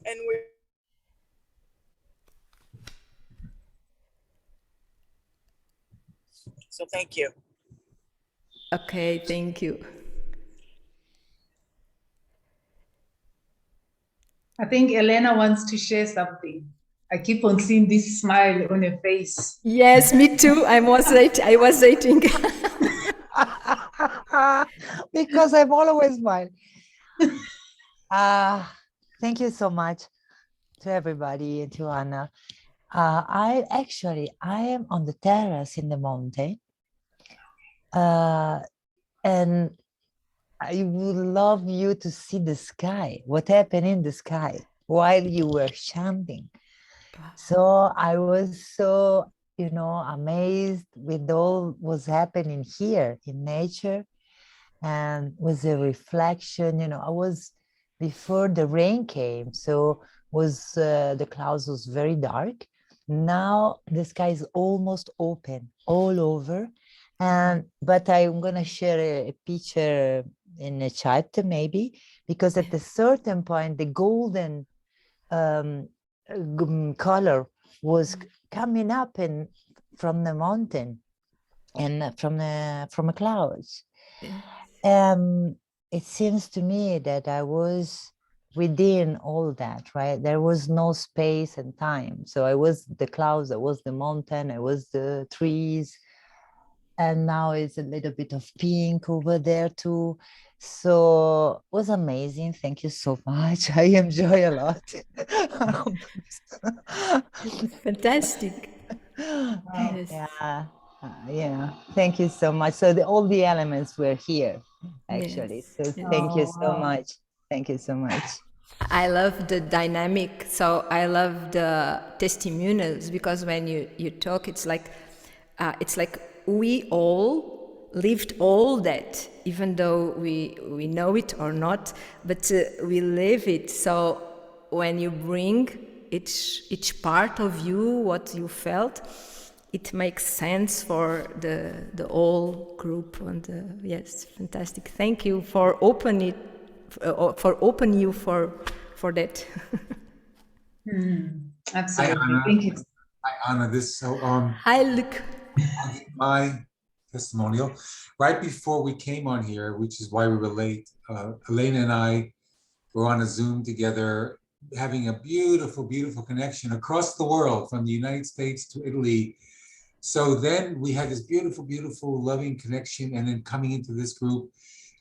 and so thank you. Okay, thank you. I think Elena wants to share something. I keep on seeing this smile on her face. Yes, me too. I was waiting. Because I'm always smiling. Thank you so much to everybody and to Anna. I am on the terrace in the mountain. And I would love you to see the sky, what happened in the sky while you were chanting. So I was so, amazed with all what's happening here in nature and with the reflection, I was before the rain came. So the clouds was very dark. Now the sky is almost open all over. But I'm going to share a picture in a chat maybe, because at a certain point, the golden color was coming up from the mountain and from the clouds. It seems to me that I was within all that, right? There was no space and time. So I was the clouds, I was the mountain, I was the trees. And now it's a little bit of pink over there too. So it was amazing. Thank you so much. I enjoy a lot. Fantastic. Yes. Yeah. Thank you so much. So all the elements were here, actually. Yes. So thank you so much. Thank you so much. I love the dynamic. So I love the testimonials because when you talk, it's like we all lived all that, even though we know it or not, but we live it. So when you bring each part of you, what you felt, it makes sense for the whole group. And yes, fantastic. Thank you for opening you for that. Absolutely. Hi, Anna. Thank you. Hi, Anna. Hi, Luke. I'll give my testimonial. Right before we came on here, which is why we were late, Elena and I were on a Zoom together, having a beautiful, beautiful connection across the world, from the United States to Italy. So then we had this beautiful, beautiful, loving connection, and then coming into this group.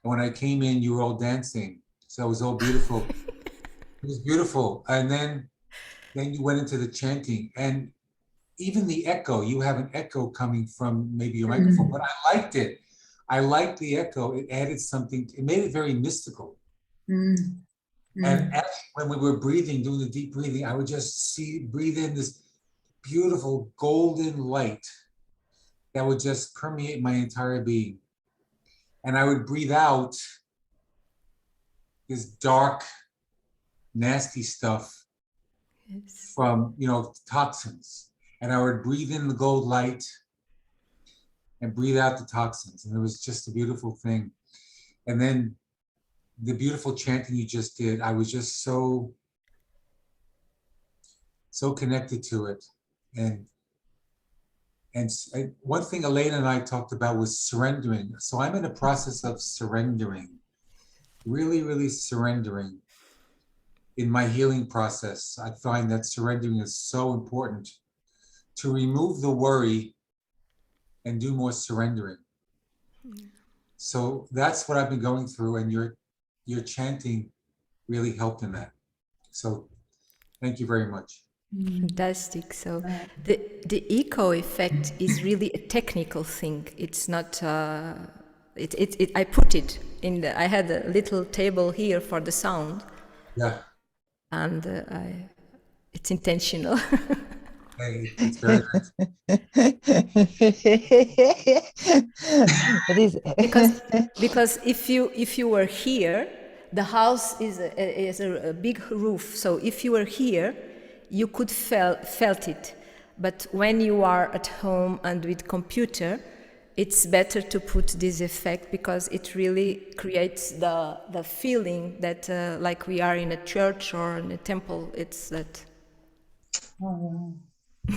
And when I came in, you were all dancing. So it was all beautiful. It was beautiful. And then you went into the chanting, and even the echo, you have an echo coming from maybe your microphone, but I liked it. I liked the echo. It added something. It made it very mystical. And actually, when we were breathing, doing the deep breathing, I would just breathe in this beautiful golden light that would just permeate my entire being. And I would breathe out this dark, nasty stuff from, toxins. And I would breathe in the gold light and breathe out the toxins. And it was just a beautiful thing. And then the beautiful chanting you just did, I was just so connected to it. And one thing Elena and I talked about was surrendering. So I'm in a process of surrendering, really, really surrendering in my healing process. I find that surrendering is so important to remove the worry and do more surrendering. So that's what I've been going through, and your chanting really helped in that. So thank you very much. Fantastic. So the echo effect is really a technical thing. It's not. I put it in. I had a little table here for the sound. Yeah. And it's intentional. Hey, it's very nice. It is. because if you were here, the house is a big roof. So if you were here, you could felt it. But when you are at home and with computer, it's better to put this effect because it really creates the feeling that like we are in a church or in a temple. It's that. Oh,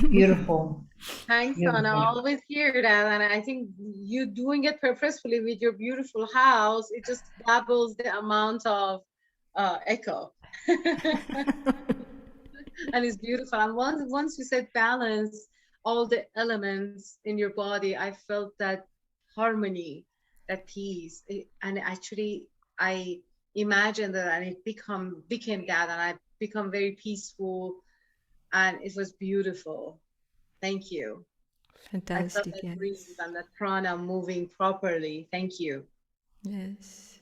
beautiful. Thanks, Beautiful. Anna. I always hear that, and I think you doing it purposefully with your beautiful house. It just doubles the amount of echo, and it's beautiful. And once you said balance all the elements in your body, I felt that harmony, that peace, and actually I imagined that, and it became that, and I become very peaceful, and it was beautiful. Thank you. Fantastic. I felt that Yes. breeze and that prana moving properly. Thank you. Yes.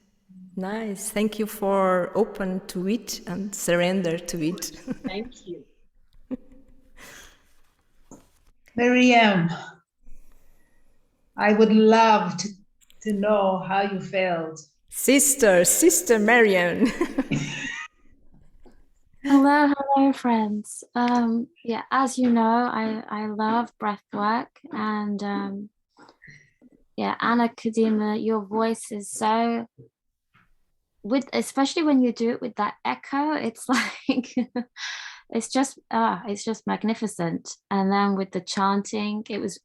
Nice. Thank you for open to it and surrender to it. Thank you. Miriam, I would love to know how you felt. Sister Marian. Hello, friends. Yeah, as you know, I love breath work, and yeah, Anna Kadima, your voice is so especially when you do it with that echo, it's like it's just magnificent. And then with the chanting, it was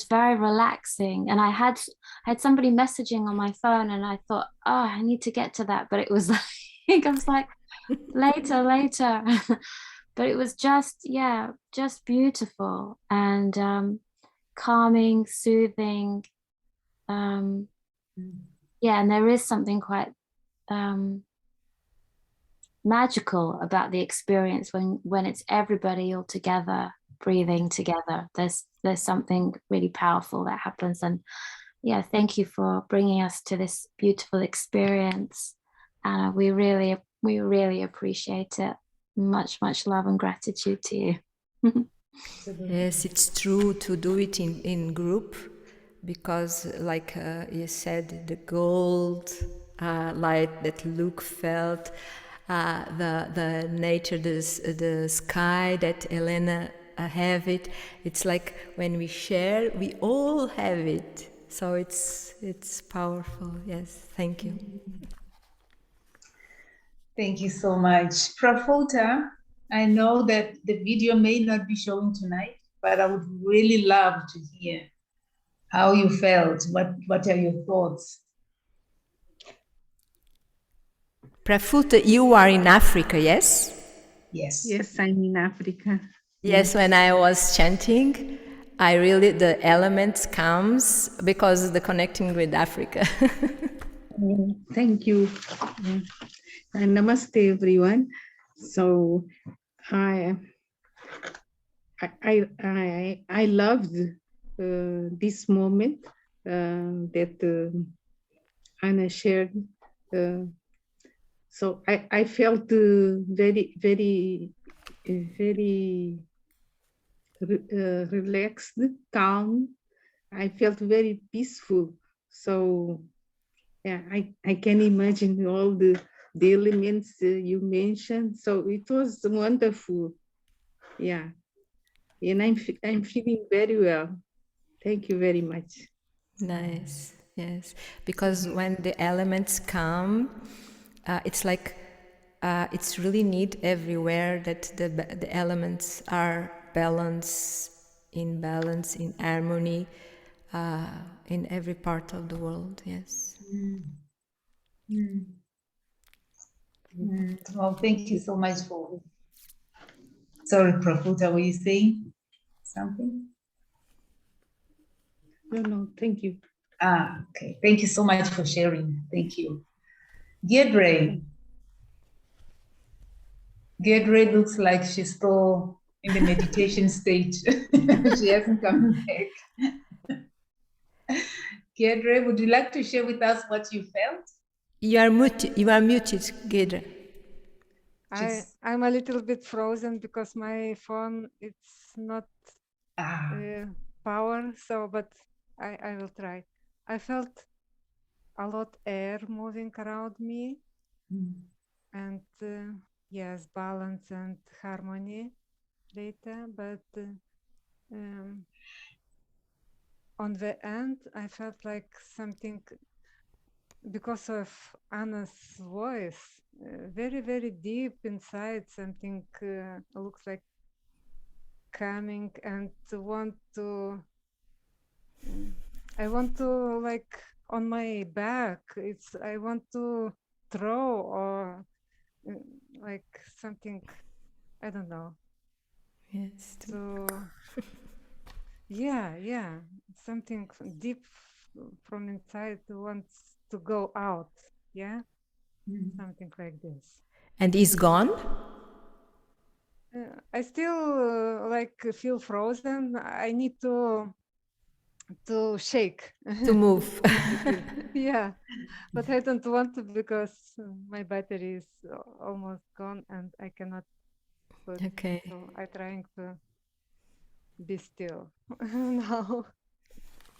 very relaxing. And I had somebody messaging on my phone, and I thought, oh, I need to get to that, but it was like I was like, later. But it was just beautiful and calming, soothing. Yeah, and there is something quite magical about the experience when it's everybody all together, breathing together. There's something really powerful that happens. And yeah, thank you for bringing us to this beautiful experience. We really appreciate it. Much love and gratitude to you. Yes, it's true to do it in group because, like you said, the gold light that Luke felt, the nature, the sky that Elena have it. It's like when we share, we all have it. So it's powerful. Yes, thank you. Thank you so much. Prafuta, I know that the video may not be showing tonight, but I would really love to hear how you felt. What are your thoughts? Prafuta, you are in Africa, yes? Yes. Yes, I'm in Africa. Yes, when I was chanting, the elements comes because the connecting with Africa. Thank you. And namaste, everyone. So I loved this moment that Anna shared. So I felt very relaxed, calm. I felt very peaceful. So yeah, I can imagine all the elements you mentioned. So it was wonderful. Yeah, and I'm feeling very well. Thank you very much. Nice. Yes, because when the elements come, it's like it's really neat everywhere that the elements are in balance, in harmony, in every part of the world. Yes. Well, thank you so much for. Sorry, Prafuta, were you saying something? No, thank you. Okay. Thank you so much for sharing. Thank you. Gedre. Gedre looks like she's still in the meditation state. She hasn't come back. Gedre, would you like to share with us what you felt? You are muted, Gedre. I'm a little bit frozen because my phone it's not power, so but I will try. I felt a lot air moving around me, and yes, balance and harmony data, but on the end I felt like something because of Anna's voice, very, very deep inside, something looks like coming and I want to like on my back, I want to throw or like something, I don't know. Yes. So yeah, something deep from inside wants to go out. Yeah, something like this. And he's gone? I still like feel frozen. I need to shake. To move. Yeah, but I don't want to because my battery is almost gone and I cannot put. Okay. So I'm trying to be still now.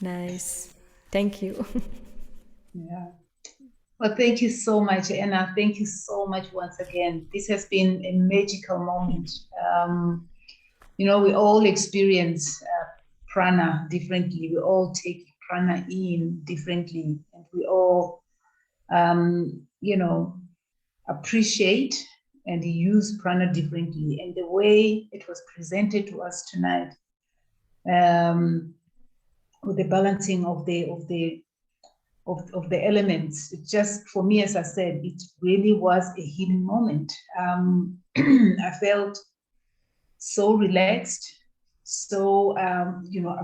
Nice. Thank you. Yeah. Well, thank you so much, Anna. Thank you so much once again. This has been a magical moment. We all experience prana differently. We all take prana in differently, and we all, appreciate and use prana differently. And the way it was presented to us tonight, with the balancing of the elements, it just, for me, as I said, it really was a healing moment. I felt so relaxed, so I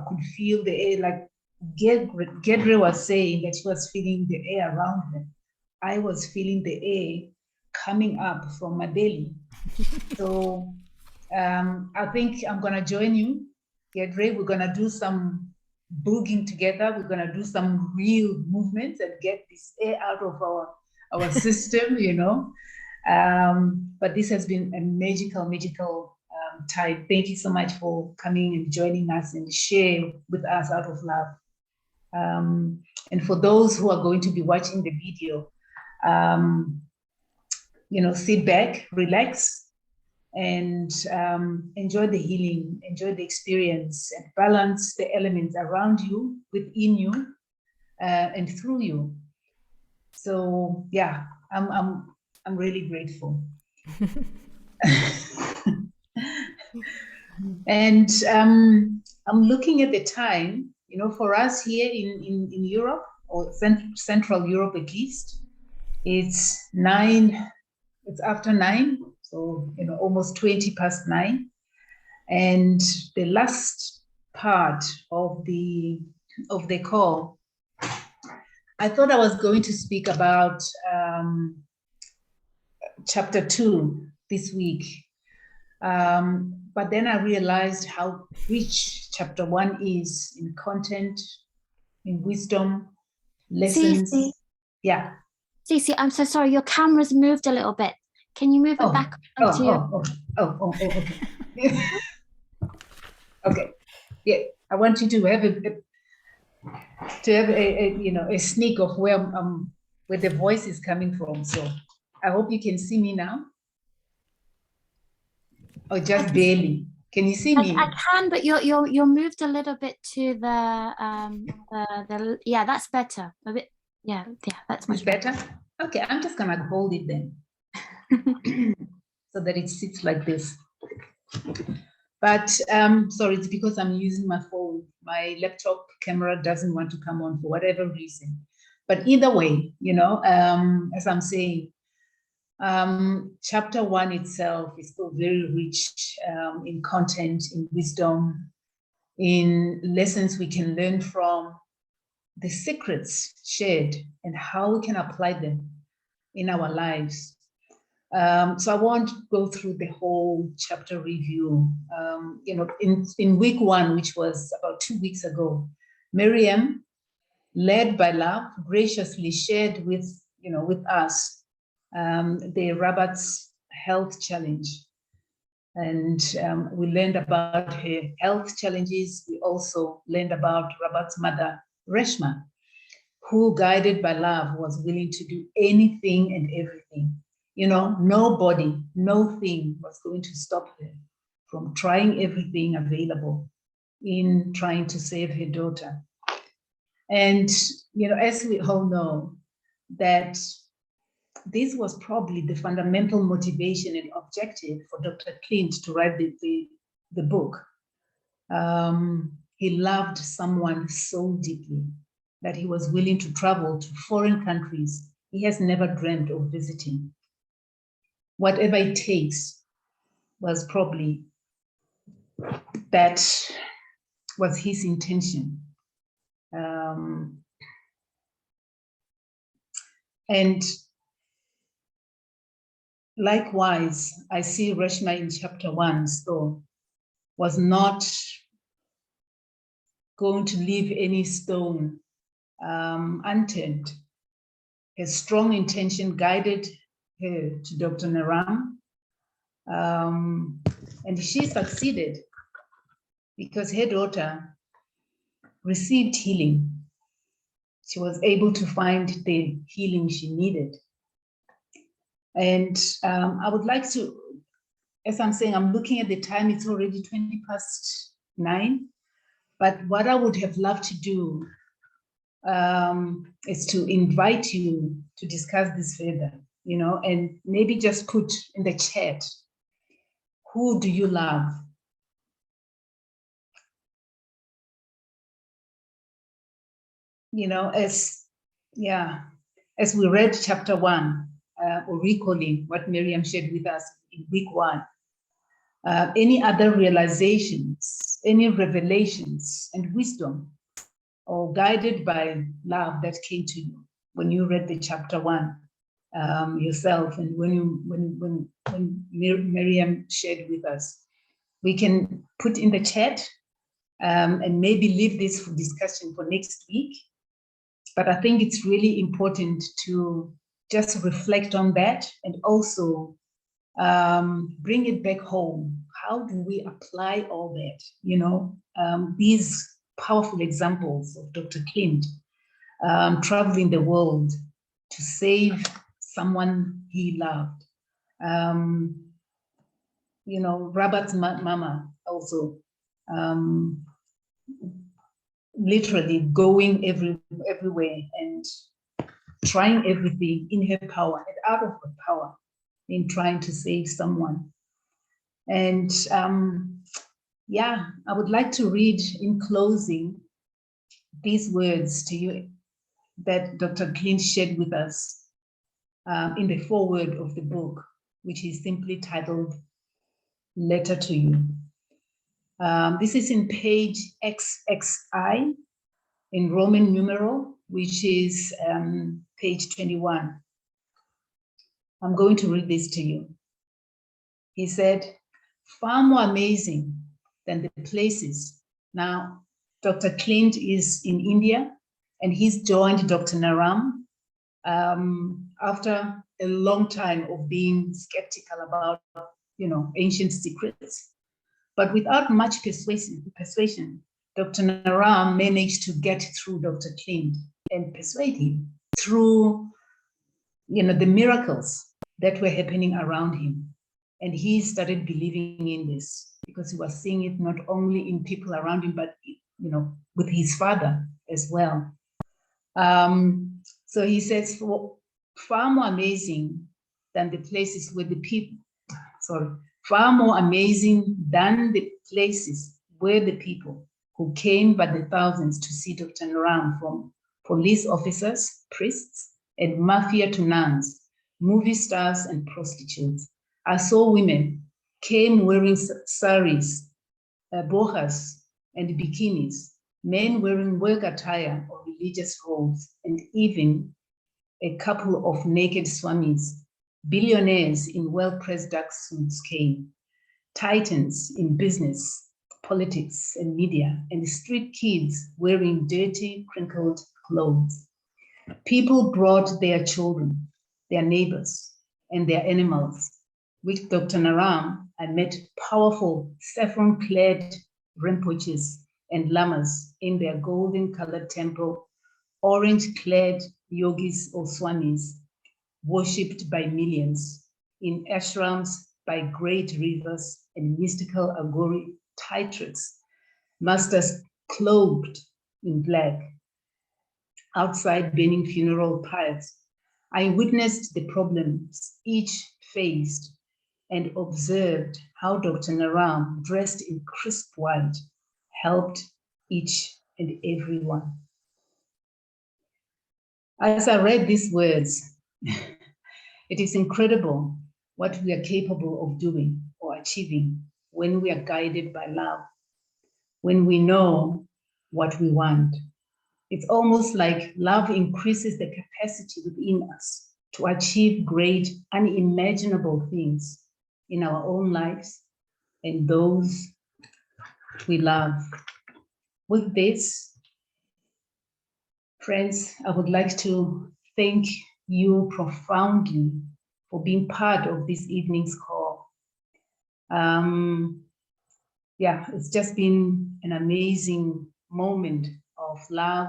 could feel the air, like Gedre was saying that she was feeling the air around her. I was feeling the air coming up from my belly. So I think I'm gonna join you, Gedre. We're gonna do some booging together. We're gonna do some real movements and get this air out of our system, But this has been a magical time. Thank you so much for coming and joining us and share with us out of love. And for those who are going to be watching the video, sit back, relax, and enjoy the healing, enjoy the experience, and balance the elements around you, within you, and through you. So yeah, I'm really grateful. And I'm looking at the time, for us here in Europe, or Central Europe at least, it's after 9. So, almost 20 past 9. And the last part of the call, I thought I was going to speak about chapter 2 this week. But then I realized how rich chapter 1 is in content, in wisdom, lessons. Sisi. Yeah. Sisi, I'm so sorry. Your camera's moved a little bit. Can you move it back up to you? Okay. Okay. Yeah, I want you to have a sneak of where the voice is coming from. So I hope you can see me now. Or just barely. Can you see me? I can, but you're moved a little bit to the yeah, that's better. A bit, yeah, that's much It's better. Okay, I'm just gonna hold it then, so that it sits like this. But sorry, it's because I'm using my phone. My laptop camera doesn't want to come on for whatever reason. But either way, you know, as I'm saying, chapter 1 itself is still very rich in content, in wisdom, in lessons we can learn from, the secrets shared, and how we can apply them in our lives. So I won't go through the whole chapter review. You know, in week 1, which was about 2 weeks ago, Miriam, led by love, graciously shared with, you know, with us the Rabat's health challenge. And we learned about her health challenges. We also learned about Rabat's mother, Reshma, who, guided by love, was willing to do anything and everything. You know, nobody, no thing was going to stop her from trying everything available in trying to save her daughter. And, you know, as we all know, that this was probably the fundamental motivation and objective for Dr. Clint to write the book. He loved someone so deeply that he was willing to travel to foreign countries he has never dreamt of visiting. Whatever it takes was probably, that was his intention. And likewise, I see Reshma in chapter 1 still was not going to leave any stone unturned. Her strong intention guided her to Dr. Naram, and she succeeded because her daughter received healing. She was able to find the healing she needed. And I would like to, as I'm saying, I'm looking at the time, it's already 9:20. But what I would have loved to do is to invite you to discuss this further, you know, and maybe just put in the chat, who do you love? You know, as we read chapter 1, or recalling what Miriam shared with us in week 1, any other realizations, any revelations and wisdom, or guided by love that came to you when you read the chapter 1 yourself, and when Miriam shared with us, we can put in the chat and maybe leave this for discussion for next week. But I think it's really important to just reflect on that and also bring it back home. How do we apply all that? You know, these powerful examples of Dr. Clint traveling the world to save someone he loved. You know, Rabat's mama also literally going everywhere and trying everything in her power and out of her power in trying to save someone. And yeah, I would like to read in closing these words to you that Dr. Clint shared with us in the foreword of the book, which is simply titled Letter to You. This is in page XXI in Roman numeral, which is page 21. I'm going to read this to you. He said, far more amazing than the places. Now, Dr. Clint is in India, and he's joined Dr. Naram after a long time of being skeptical about, you know, ancient secrets. But without much persuasion, Dr. Naram managed to get through Dr. Clint and persuade him through, you know, the miracles that were happening around him. And he started believing in this because he was seeing it not only in people around him, but with his father as well. So he says, far more amazing than the places where the people, far more amazing than the places where the people who came by the thousands to see Dr. Naram, from police officers, priests, and mafia to nuns, movie stars and prostitutes. I saw women came wearing saris, bohas, and bikinis, men wearing work attire or religious robes, and even a couple of naked swamis. Billionaires in well-pressed dark suits came, titans in business, politics, and media, and street kids wearing dirty, crinkled clothes. People brought their children, their neighbors, and their animals. With Dr. Naram, I met powerful saffron-clad rinpoches and lamas in their golden-colored temple, orange-clad yogis or swamis, worshipped by millions, in ashrams by great rivers and mystical agori titrates, masters clothed in black, outside burning funeral pyres. I witnessed the problems each faced and observed how Dr. Naram, dressed in crisp white, helped each and every one. As I read these words, it is incredible what we are capable of doing or achieving when we are guided by love, when we know what we want. It's almost like love increases the capacity within us to achieve great, unimaginable things in our own lives and those we love. With this, friends, I would like to thank you profoundly for being part of this evening's call. Yeah, it's just been an amazing moment of love,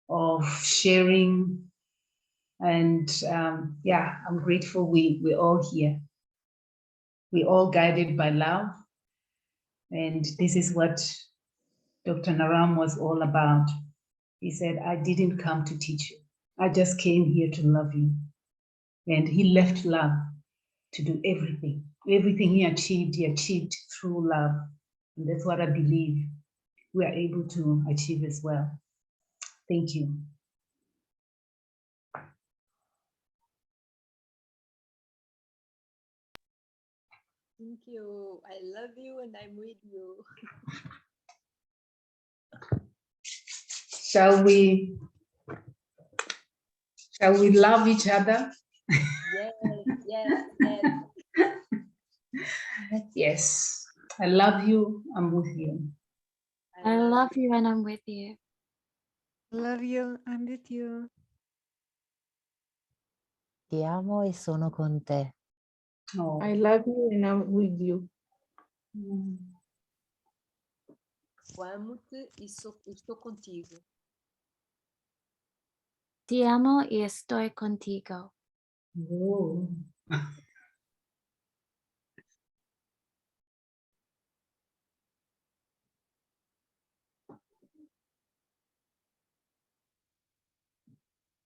of sharing, and yeah, I'm grateful we're all here. We're all guided by love, and this is what Dr. Naram was all about. He said, I didn't come to teach you. I just came here to love you. And he left love to do everything. Everything he achieved through love. And that's what I believe we are able to achieve as well. Thank you. Thank you. I love you and I'm with you. Shall we love each other? Yes, yes, yes. Yes. I love you. I'm with you. I love you and I'm with you. Love you. I'm with you. Ti amo e sono con te. Oh. I love you and I'm with you. Amo-te e estou contigo. Ti amo y estoy contigo. Oh.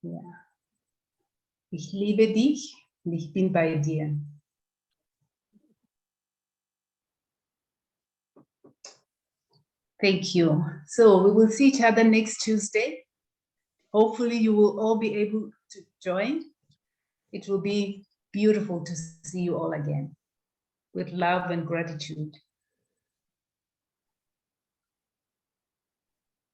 Ja. Ich liebe dich und ich bin bei dir. Thank you. So we will see each other next Tuesday. Hopefully you will all be able to join. It will be beautiful to see you all again. With love and gratitude.